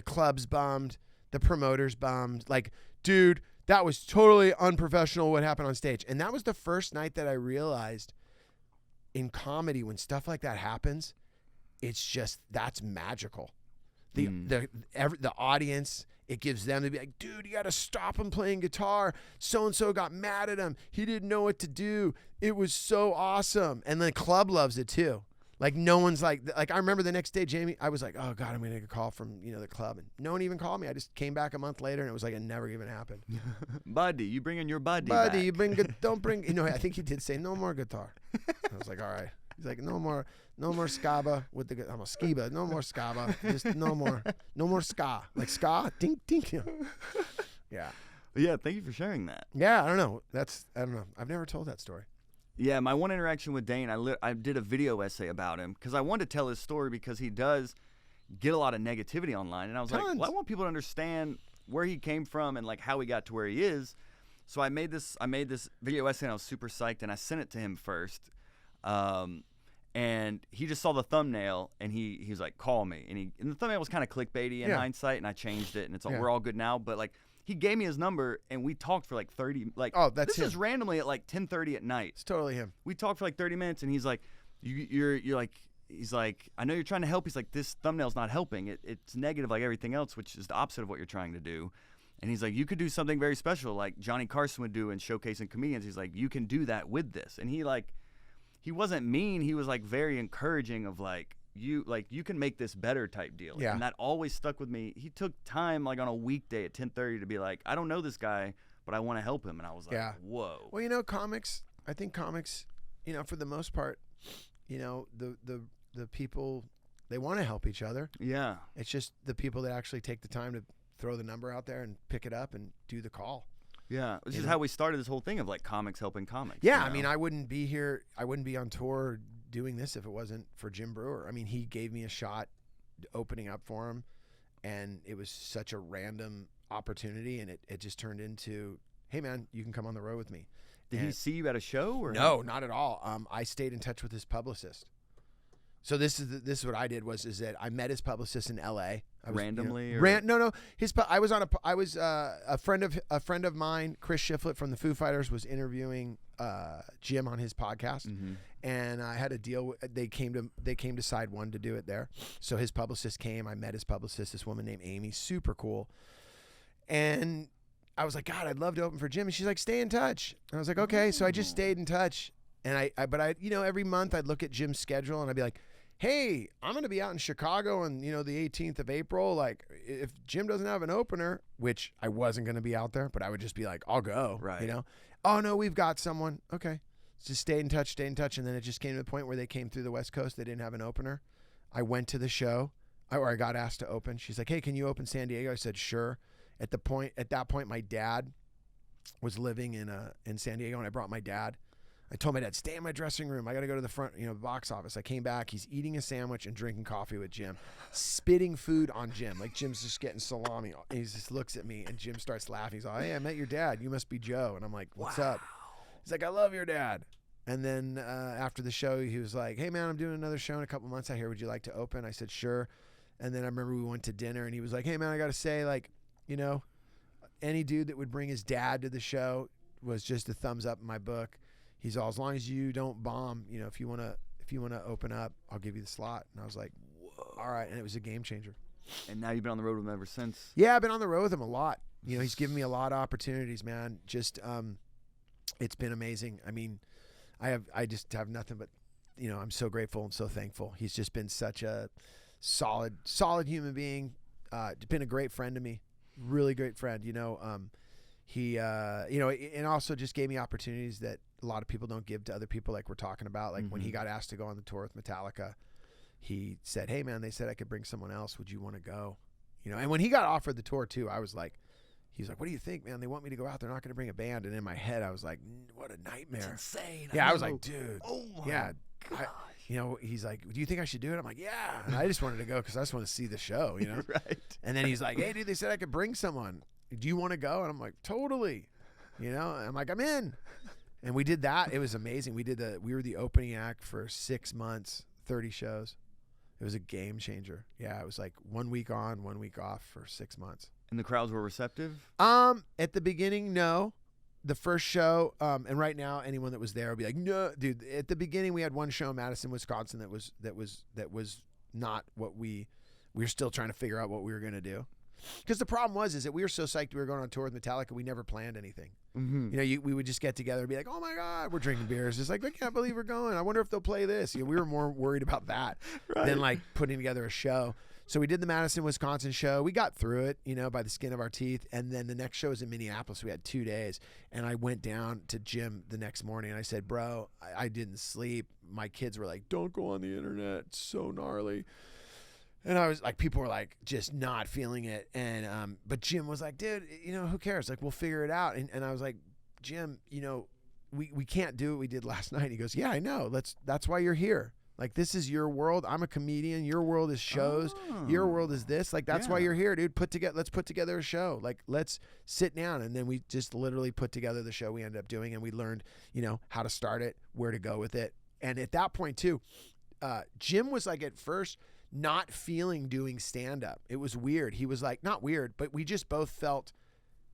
club's bummed. The promoter's bummed. Like, dude, that was totally unprofessional what happened on stage. And that was the first night that I realized in comedy, when stuff like that happens, it's just, that's magical. The audience, it gives them to be like, dude, you got to stop him playing guitar. So-and-so got mad at him. He didn't know what to do. It was so awesome. And the club loves it too. Like no one's like I remember the next day, Jamie, I was like, oh God, I'm going to get a call from, you know, the club. And no one even called me. I just came back a month later, and it was like it never even happened. Buddy, you bringing your buddy back. You don't bring, you know, I think he did say no more guitar. I was like, all right. He's like, no more scaba with the, I'm a skiba, no more scaba, just no more ska, like ska, ding, ding. Yeah. Yeah, thank you for sharing that. Yeah, I don't know. I've never told that story. Yeah, my one interaction with Dane, I did a video essay about him because I wanted to tell his story, because he does get a lot of negativity online, and I was like, well, I want people to understand where he came from and like how he got to where he is. So I made this video essay, and I was super psyched, and I sent it to him first. And he just saw the thumbnail, and he was like, call me. And the thumbnail was kind of clickbaity in hindsight, and I changed it, and it's all, we're all good now. But like, he gave me his number, and we talked for like 30, like, oh, that's this is randomly at like 10:30 at night. It's totally him. We talked for like 30 minutes, and he's like, you're like, he's like, I know you're trying to help. He's like, this thumbnail's not helping. It's negative like everything else, which is the opposite of what you're trying to do. And he's like, you could do something very special like Johnny Carson would do in showcasing comedians. He's like, you can do that with this. And he wasn't mean. He was like very encouraging of like you can make this better type deal. Yeah. And that always stuck with me. He took time like on a weekday at 10:30 to be like, I don't know this guy, but I want to help him. And I was like, whoa. Well, you know, I think comics, you know, for the most part, you know, the people, they want to help each other. Yeah. It's just the people that actually take the time to throw the number out there and pick it up and do the call. Yeah, this is how we started this whole thing of like comics helping comics. Yeah, you know? I mean, I wouldn't be here. I wouldn't be on tour doing this if it wasn't for Jim Brewer. I mean, he gave me a shot opening up for him. and it was such a random opportunity, and it just turned into, hey man, you can come on the road with me. Did he see you at a show? Or No, not at all. I stayed in touch with his publicist. So this is what I did is that I met his publicist in L.A. Randomly? No. I was a friend of mine, Chris Shiflett from the Foo Fighters, was interviewing Jim on his podcast, and I had a deal. They came to Side One to do it there. So his publicist came. I met his publicist, this woman named Amy, super cool, and I was like, God, I'd love to open for Jim. And she's like, stay in touch. And I was like, okay. So I just stayed in touch. And but every month I'd look at Jim's schedule and I'd be like, hey, I'm going to be out in Chicago on, the 18th of April. Like, if Jim doesn't have an opener, which I wasn't going to be out there, but I would just be like, I'll go. Right. Oh, no, we've got someone. Okay. Just stay in touch. And then it just came to the point where they came through the West Coast. They didn't have an opener. I went to the show, or I got asked to open. She's like, hey, can you open San Diego? I said, sure. At that point, my dad was living in San Diego, and I brought my dad. I told my dad, stay in my dressing room. I got to go to the front, box office. I came back. He's eating a sandwich and drinking coffee with Jim, spitting food on Jim. Like Jim's just getting salami. And he just looks at me, and Jim starts laughing. He's like, hey, I met your dad. You must be Joe. And I'm like, what's up? He's like, I love your dad. And then after the show, he was like, hey, man, I'm doing another show in a couple months. I hear, would you like to open? I said, sure. And then I remember we went to dinner, and he was like, hey, man, I got to say, like, any dude that would bring his dad to the show was just a thumbs up in my book. He's all, as long as you don't bomb, if you want to open up, I'll give you the slot. And I was like, whoa. All right. And it was a game changer. And now you've been on the road with him ever since. Yeah, I've been on the road with him a lot. He's given me a lot of opportunities, man. Just, it's been amazing. I mean, I just have nothing but, I'm so grateful and so thankful. He's just been such a solid human being. Been a great friend to me. Really great friend, he, and also just gave me opportunities that a lot of people don't give to other people. Like we're talking about, like when he got asked to go on the tour with Metallica, he said, hey man, they said I could bring someone else. Would you want to go? And when he got offered the tour too, I was like, he's like, what do you think, man? They want me to go out. They're not going to bring a band. And in my head, I was like, what a nightmare. It's insane. Yeah. I was like, dude, oh my gosh. He's like, do you think I should do it? I'm like, yeah. And I just wanted to go because I just want to see the show, Right. And then he's like, hey, dude, they said I could bring someone. Do you want to go? And I'm like, totally. And I'm like, I'm in. And we did that. It was amazing. We were the opening act for 6 months, 30 shows. It was a game changer. Yeah, it was like 1 week on, 1 week off for 6 months. And the crowds were receptive? At the beginning, no. The first show, and right now, anyone that was there would be like, no, dude. At the beginning, we had one show in Madison, Wisconsin that was not what we were still trying to figure out what we were gonna do. Because the problem is that we were so psyched we were going on tour with Metallica, we never planned anything. Mm-hmm. We would just get together and be like, oh my God, we're drinking beers. It's like, I can't believe we're going. I wonder if they'll play this. We were more worried about that than like putting together a show. So we did the Madison, Wisconsin show. We got through it, by the skin of our teeth. And then the next show was in Minneapolis. We had 2 days. And I went down to Jim the next morning and I said, bro, I didn't sleep. My kids were like, don't go on the internet. It's so gnarly. And I was like, people were like just not feeling it. And, but Jim was like, dude, who cares? Like, we'll figure it out. And I was like, Jim, we can't do what we did last night. He goes, yeah, I know. That's why you're here. Like, this is your world. I'm a comedian. Your world is shows. Your world is this. Like, that's why you're here, dude. Let's put together a show. Like, let's sit down. And then we just literally put together the show we ended up doing. And we learned, how to start it, where to go with it. And at that point too, Jim was like at first not feeling doing stand-up. It was weird. He was like, not weird, but we just both felt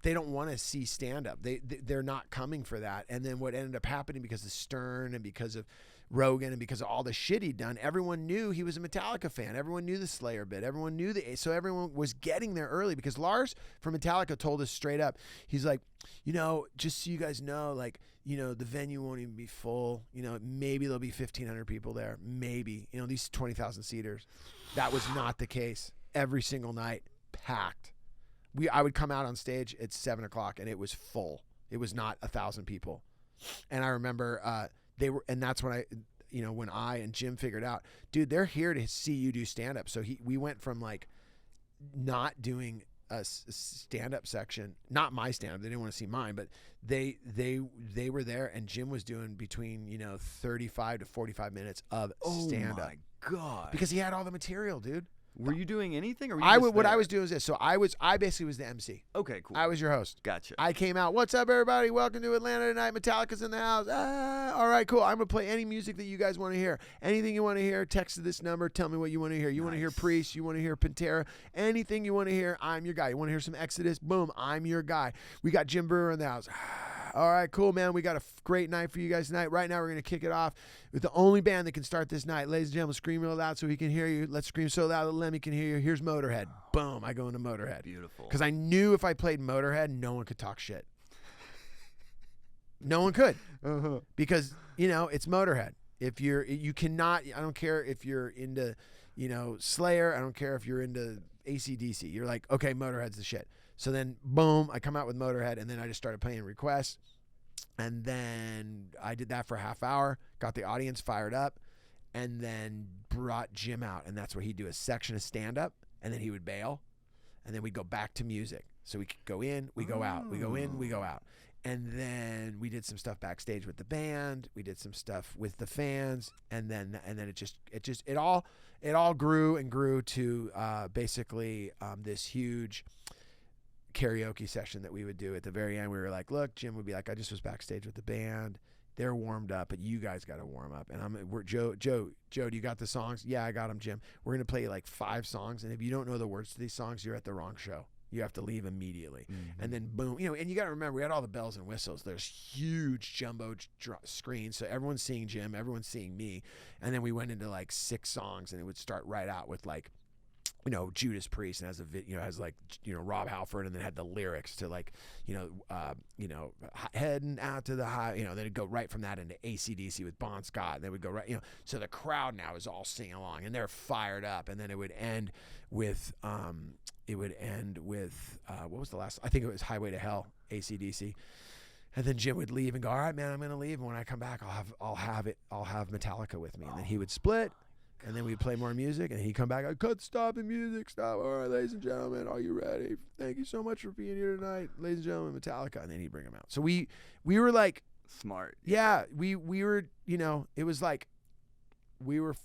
they don't want to see stand-up. They're not coming for that. And then what ended up happening because of Stern and because of Rogan and because of all the shit he'd done, everyone knew he was a Metallica fan. Everyone knew the Slayer bit. Everyone knew so everyone was getting there early because Lars from Metallica told us straight up. He's like, just so you guys know, like, the venue won't even be full. Maybe there'll be 1,500 people there. Maybe, these 20,000 seaters. That was not the case. Every single night, packed. I would come out on stage at 7:00 and it was full. It was not 1,000 people. And I remember, and that's when when I and Jim figured out, dude, they're here to see you do stand up. So we went from like not doing a stand-up section, not my stand-up, they didn't want to see mine, but they were there and Jim was doing between 35 to 45 minutes of stand-up. Oh my God. Because he had all the material, dude. Were you doing anything, or were you I just would, what I there? was doing was this. So I basically was the MC. Okay, cool. I was your host. Gotcha. I came out. What's up, everybody? Welcome to Atlanta tonight. Metallica's in the house. All right, cool. I'm gonna play any music that you guys want to hear. Anything you want to hear, text to this number. Tell me what you want to hear. You want to hear Priest? You want to hear Pantera? Anything you want to hear, I'm your guy. You want to hear some Exodus? Boom, I'm your guy. We got Jim Brewer in the house. All right, cool, man. We got a great night for you guys tonight. Right now, we're going to kick it off with the only band that can start this night. Ladies and gentlemen, scream real loud so he can hear you. Let's scream so loud that Lemmy can hear you. Here's Motorhead. Boom, I go into Motorhead. Beautiful. Because I knew if I played Motorhead, no one could talk shit. No one could. Because, it's Motorhead. You cannot, I don't care if you're into, Slayer. I don't care if you're into AC/DC. You're like, okay, Motorhead's the shit. So then, boom, I come out with Motorhead, and then I just started playing requests. And then I did that for a half hour, got the audience fired up, and then brought Jim out. And that's where he'd do a section of stand-up, and then he would bail, and then we'd go back to music. So we could go in, we go out, we go in, we go out. And then we did some stuff backstage with the band. We did some stuff with the fans, and then it all grew and grew to basically this huge karaoke session that we would do at the very end. We were like, look, Jim would be like, I just was backstage with the band. They're warmed up, but you guys got to warm up. And we're Joe, do you got the songs? Yeah, I got them, Jim. We're going to play like 5 songs. And if you don't know the words to these songs, you're at the wrong show. You have to leave immediately. Mm-hmm. And then boom, and you got to remember, we had all the bells and whistles. There's huge jumbo screens. So everyone's seeing Jim, everyone's seeing me. And then we went into like 6 songs, and it would start right out with like, Judas Priest, and has like Rob Halford, and then had the lyrics to like heading out to the high, then it'd go right from that into AC/DC with Bon Scott, and then we'd go right, so the crowd now is all singing along, and they're fired up, and then it would end with what was the last? I think it was Highway to Hell, AC/DC. And then Jim would leave and go, all right, man, I'm gonna leave, and when I come back, I'll have Metallica with me, and then he would split. And then we'd play more music, and he'd come back. I'd cut, stop the music, stop. All right, ladies and gentlemen, are you ready? Thank you so much for being here tonight, ladies and gentlemen, Metallica. And then he'd bring them out. So we were like smart. Yeah, we were. It was like we were.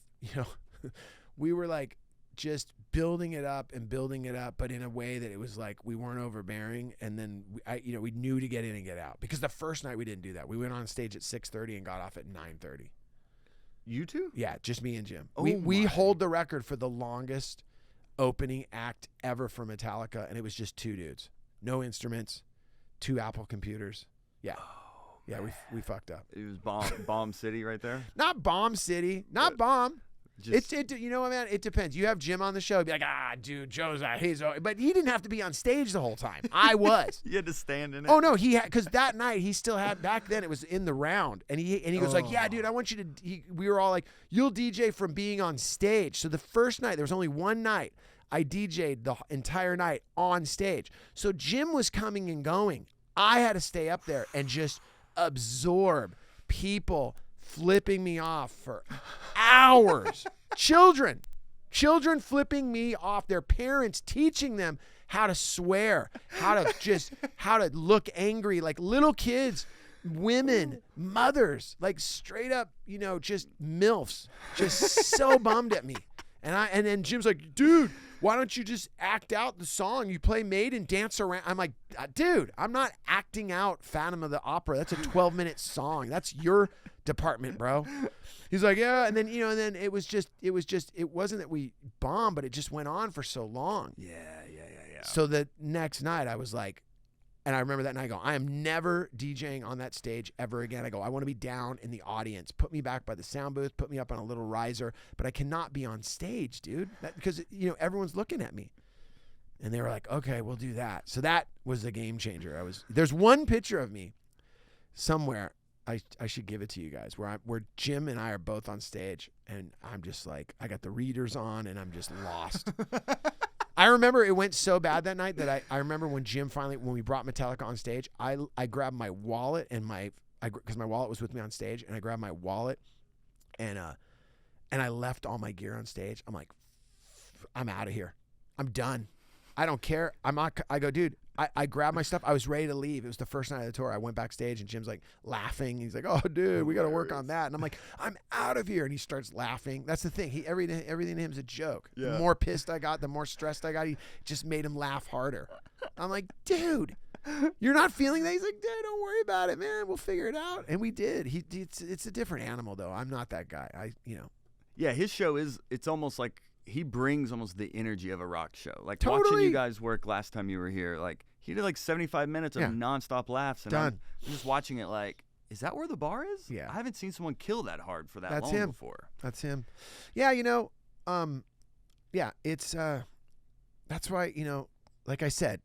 We were like just building it up, but in a way that it was like we weren't overbearing. And then we knew to get in and get out, because the first night we didn't do that. We went on stage at 6:30 and got off at 9:30. You two? Yeah, just me and Jim. Oh we hold the record for the longest opening act ever for Metallica, and it was just 2 dudes. No instruments, 2 Apple computers. Yeah. Oh, yeah, we fucked up. It was Bomb City right there? Not Bomb City. Not Bomb. You know what, man? It depends. You have Jim on the show, be like, dude, Joe's but he didn't have to be on stage the whole time. I was. You had to stand in it. Oh no, he had, because that night he still had, back then it was in the round, and he was like, yeah, dude, I want you to. We were all like, you'll DJ from being on stage. So the first night, there was only one night I DJ'd the entire night on stage. So Jim was coming and going. I had to stay up there and just absorb people flipping me off for hours. Children flipping me off, their parents teaching them how to swear, how to look angry, like little kids, women, mothers, like straight up, just MILFs, just so bummed at me. And then Jim's like, dude, why don't you just act out the song? You play Maiden, dance around. I'm like, dude, I'm not acting out Phantom of the Opera. That's a 12-minute song. That's your department, bro. He's like, yeah. And then, it wasn't that we bombed, but it just went on for so long. Yeah. So the next night I was like, and I remember that night I go, I am never DJing on that stage ever again. I go, I want to be down in the audience. Put me back by the sound booth. Put me up on a little riser. But I cannot be on stage, dude. Because, everyone's looking at me. And they were like, okay, we'll do that. So that was a game changer. There's one picture of me somewhere. I should give it to you guys, where Jim and I are both on stage. And I'm just like, I got the readers on, and I'm just lost. I remember it went so bad that night that I remember when Jim when we brought Metallica on stage, I grabbed my wallet and because my wallet was with me on stage, and I grabbed my wallet and I left all my gear on stage. I'm like, I'm out of here. I'm done. I don't care. I'm not. I go, dude. I grabbed my stuff. I was ready to leave. It was the first night of the tour. I went backstage and Jim's like laughing. He's like, "Oh, dude, we got to work on that." And I'm like, "I'm out of here." And he starts laughing. That's the thing. Everything to him is a joke. Yeah. The more pissed I got, the more stressed I got. He just made him laugh harder. I'm like, "Dude, you're not feeling that?" He's like, "Dude, don't worry about it, man. We'll figure it out." And we did. It's a different animal, though. I'm not that guy. Yeah, his show it's almost like he brings almost the energy of a rock show. Like Totally. watching you guys work last time you were here, like he did like 75 minutes of nonstop laughs. And Done. I'm just watching it like, is that where the bar is? Yeah. I haven't seen someone kill that hard for that That's long him. before. That's him. Yeah, it's that's why, like I said,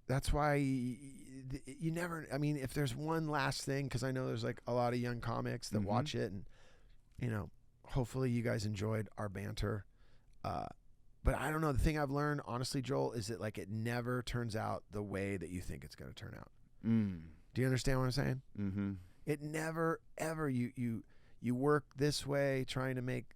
that's why you never, I mean, if there's one last thing, because I know there's like a lot of young comics that watch it, and hopefully you guys enjoyed our banter. But I don't know, the thing I've learned, honestly, Joel, is that like it never turns out the way that you think it's going to turn out. Do you understand what I'm saying? Mm-hmm. It never, ever, you work this way trying to make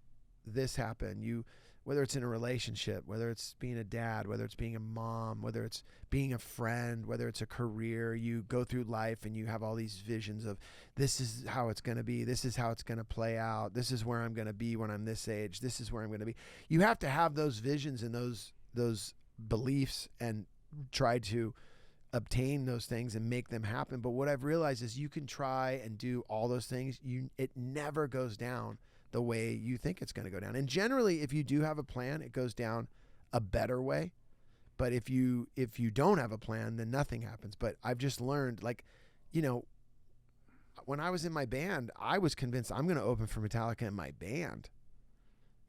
this happen. Whether it's in a relationship, whether it's being a dad, whether it's being a mom, whether it's being a friend, whether it's a career, you go through life and you have all these visions of this is how it's going to be. This is how it's going to play out. This is where I'm going to be when I'm this age. This is where I'm going to be. You have to have those visions and those beliefs and try to obtain those things and make them happen. But what I've realized is you can try and do all those things. It never goes down the way you think it's going to go down. And generally, if you do have a plan, it goes down a better way. But if you don't have a plan, then nothing happens. But I've just learned, like, when I was in my band, I was convinced I'm going to open for Metallica in my band.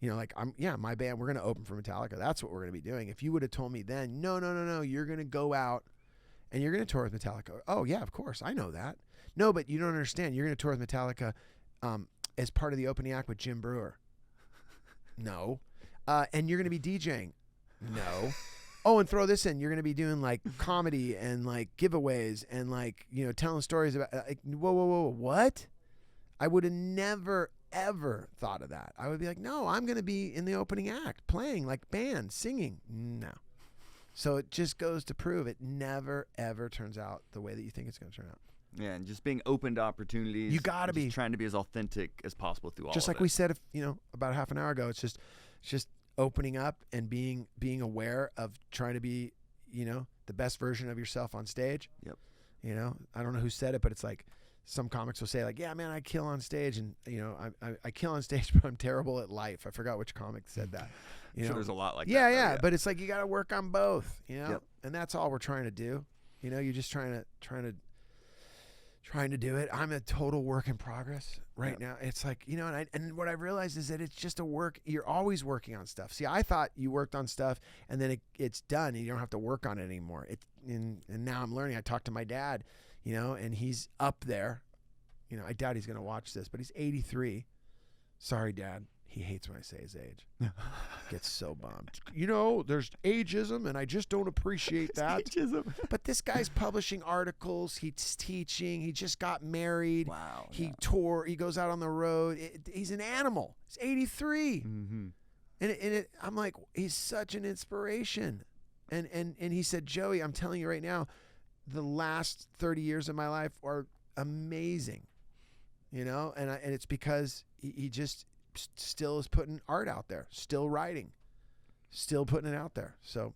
My band, we're going to open for Metallica. That's what we're going to be doing. If you would have told me then, no, you're going to go out and you're going to tour with Metallica. Oh, yeah, of course. I know that. No, but you don't understand. You're going to tour with Metallica as part of the opening act with Jim Brewer. No. And you're going to be DJing. No. Oh, and throw this in. You're going to be doing like comedy and like giveaways and like, telling stories about whoa, what? I would have never, ever thought of that. I would be like, no, I'm going to be in the opening act playing like band, singing. No. So it just goes to prove it never, ever turns out the way that you think it's going to turn out. Yeah, and just being open to opportunities. You got to be trying to be as authentic as possible through all of it. Just like we said, about half an hour ago, it's just opening up and being aware of trying to be, the best version of yourself on stage. Yep. I don't know who said it, but it's like some comics will say like, yeah, man, I kill on stage, and I kill on stage, but I'm terrible at life. I forgot which comic said that. Sure, there's a lot like that. Yeah, but it's like you got to work on both. Yep. And that's all we're trying to do. You're just trying to do it. I'm a total work in progress right now. It's like, and what I've realized is that it's just a work. You're always working on stuff. See, I thought you worked on stuff and then it's done and you don't have to work on it anymore. And now I'm learning. I talked to my dad, and he's up there. I doubt he's going to watch this, but he's 83. Sorry, Dad. He hates when I say his age. Gets so bummed. There's ageism, and I just don't appreciate that. Ageism. But this guy's publishing articles. He's teaching. He just got married. Wow. He toured. He goes out on the road. He's an animal. He's 83. Mm-hmm. And I'm like, he's such an inspiration. And he said, Joey, I'm telling you right now, the last 30 years of my life are amazing. And it's because he just still is putting art out there, still writing, still putting it out there. So,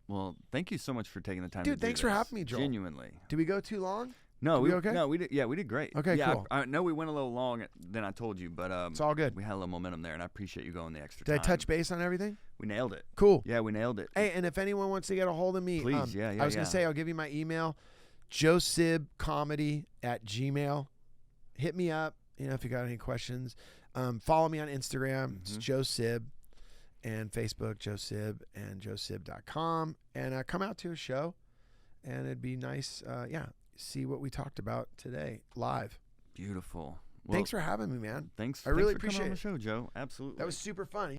Well, thank you so much for taking the time. Dude, thanks for having me, Joel. Genuinely. Did we go too long? No, we okay? No, we did. Yeah, we did great. Okay, yeah, cool. I know we went a little long than I told you, but it's all good. We had a little momentum there, and I appreciate you going the extra time. Did I touch time. base on everything? We nailed it. Cool. Yeah, we nailed it. Hey, and if anyone wants to get a hold of me, please, I was going to say, I'll give you my email, joesibcomedy@gmail.com. Hit me up, if you got any questions. Follow me on Instagram. It's Joe Sib, and Facebook, Joe Sib, and joesib.com. And come out to a show, and it'd be nice, see what we talked about today live. Beautiful. Well, thanks for having me, man. Thanks. I really appreciate appreciate coming on it. the show, Joe. Absolutely. That was super fun.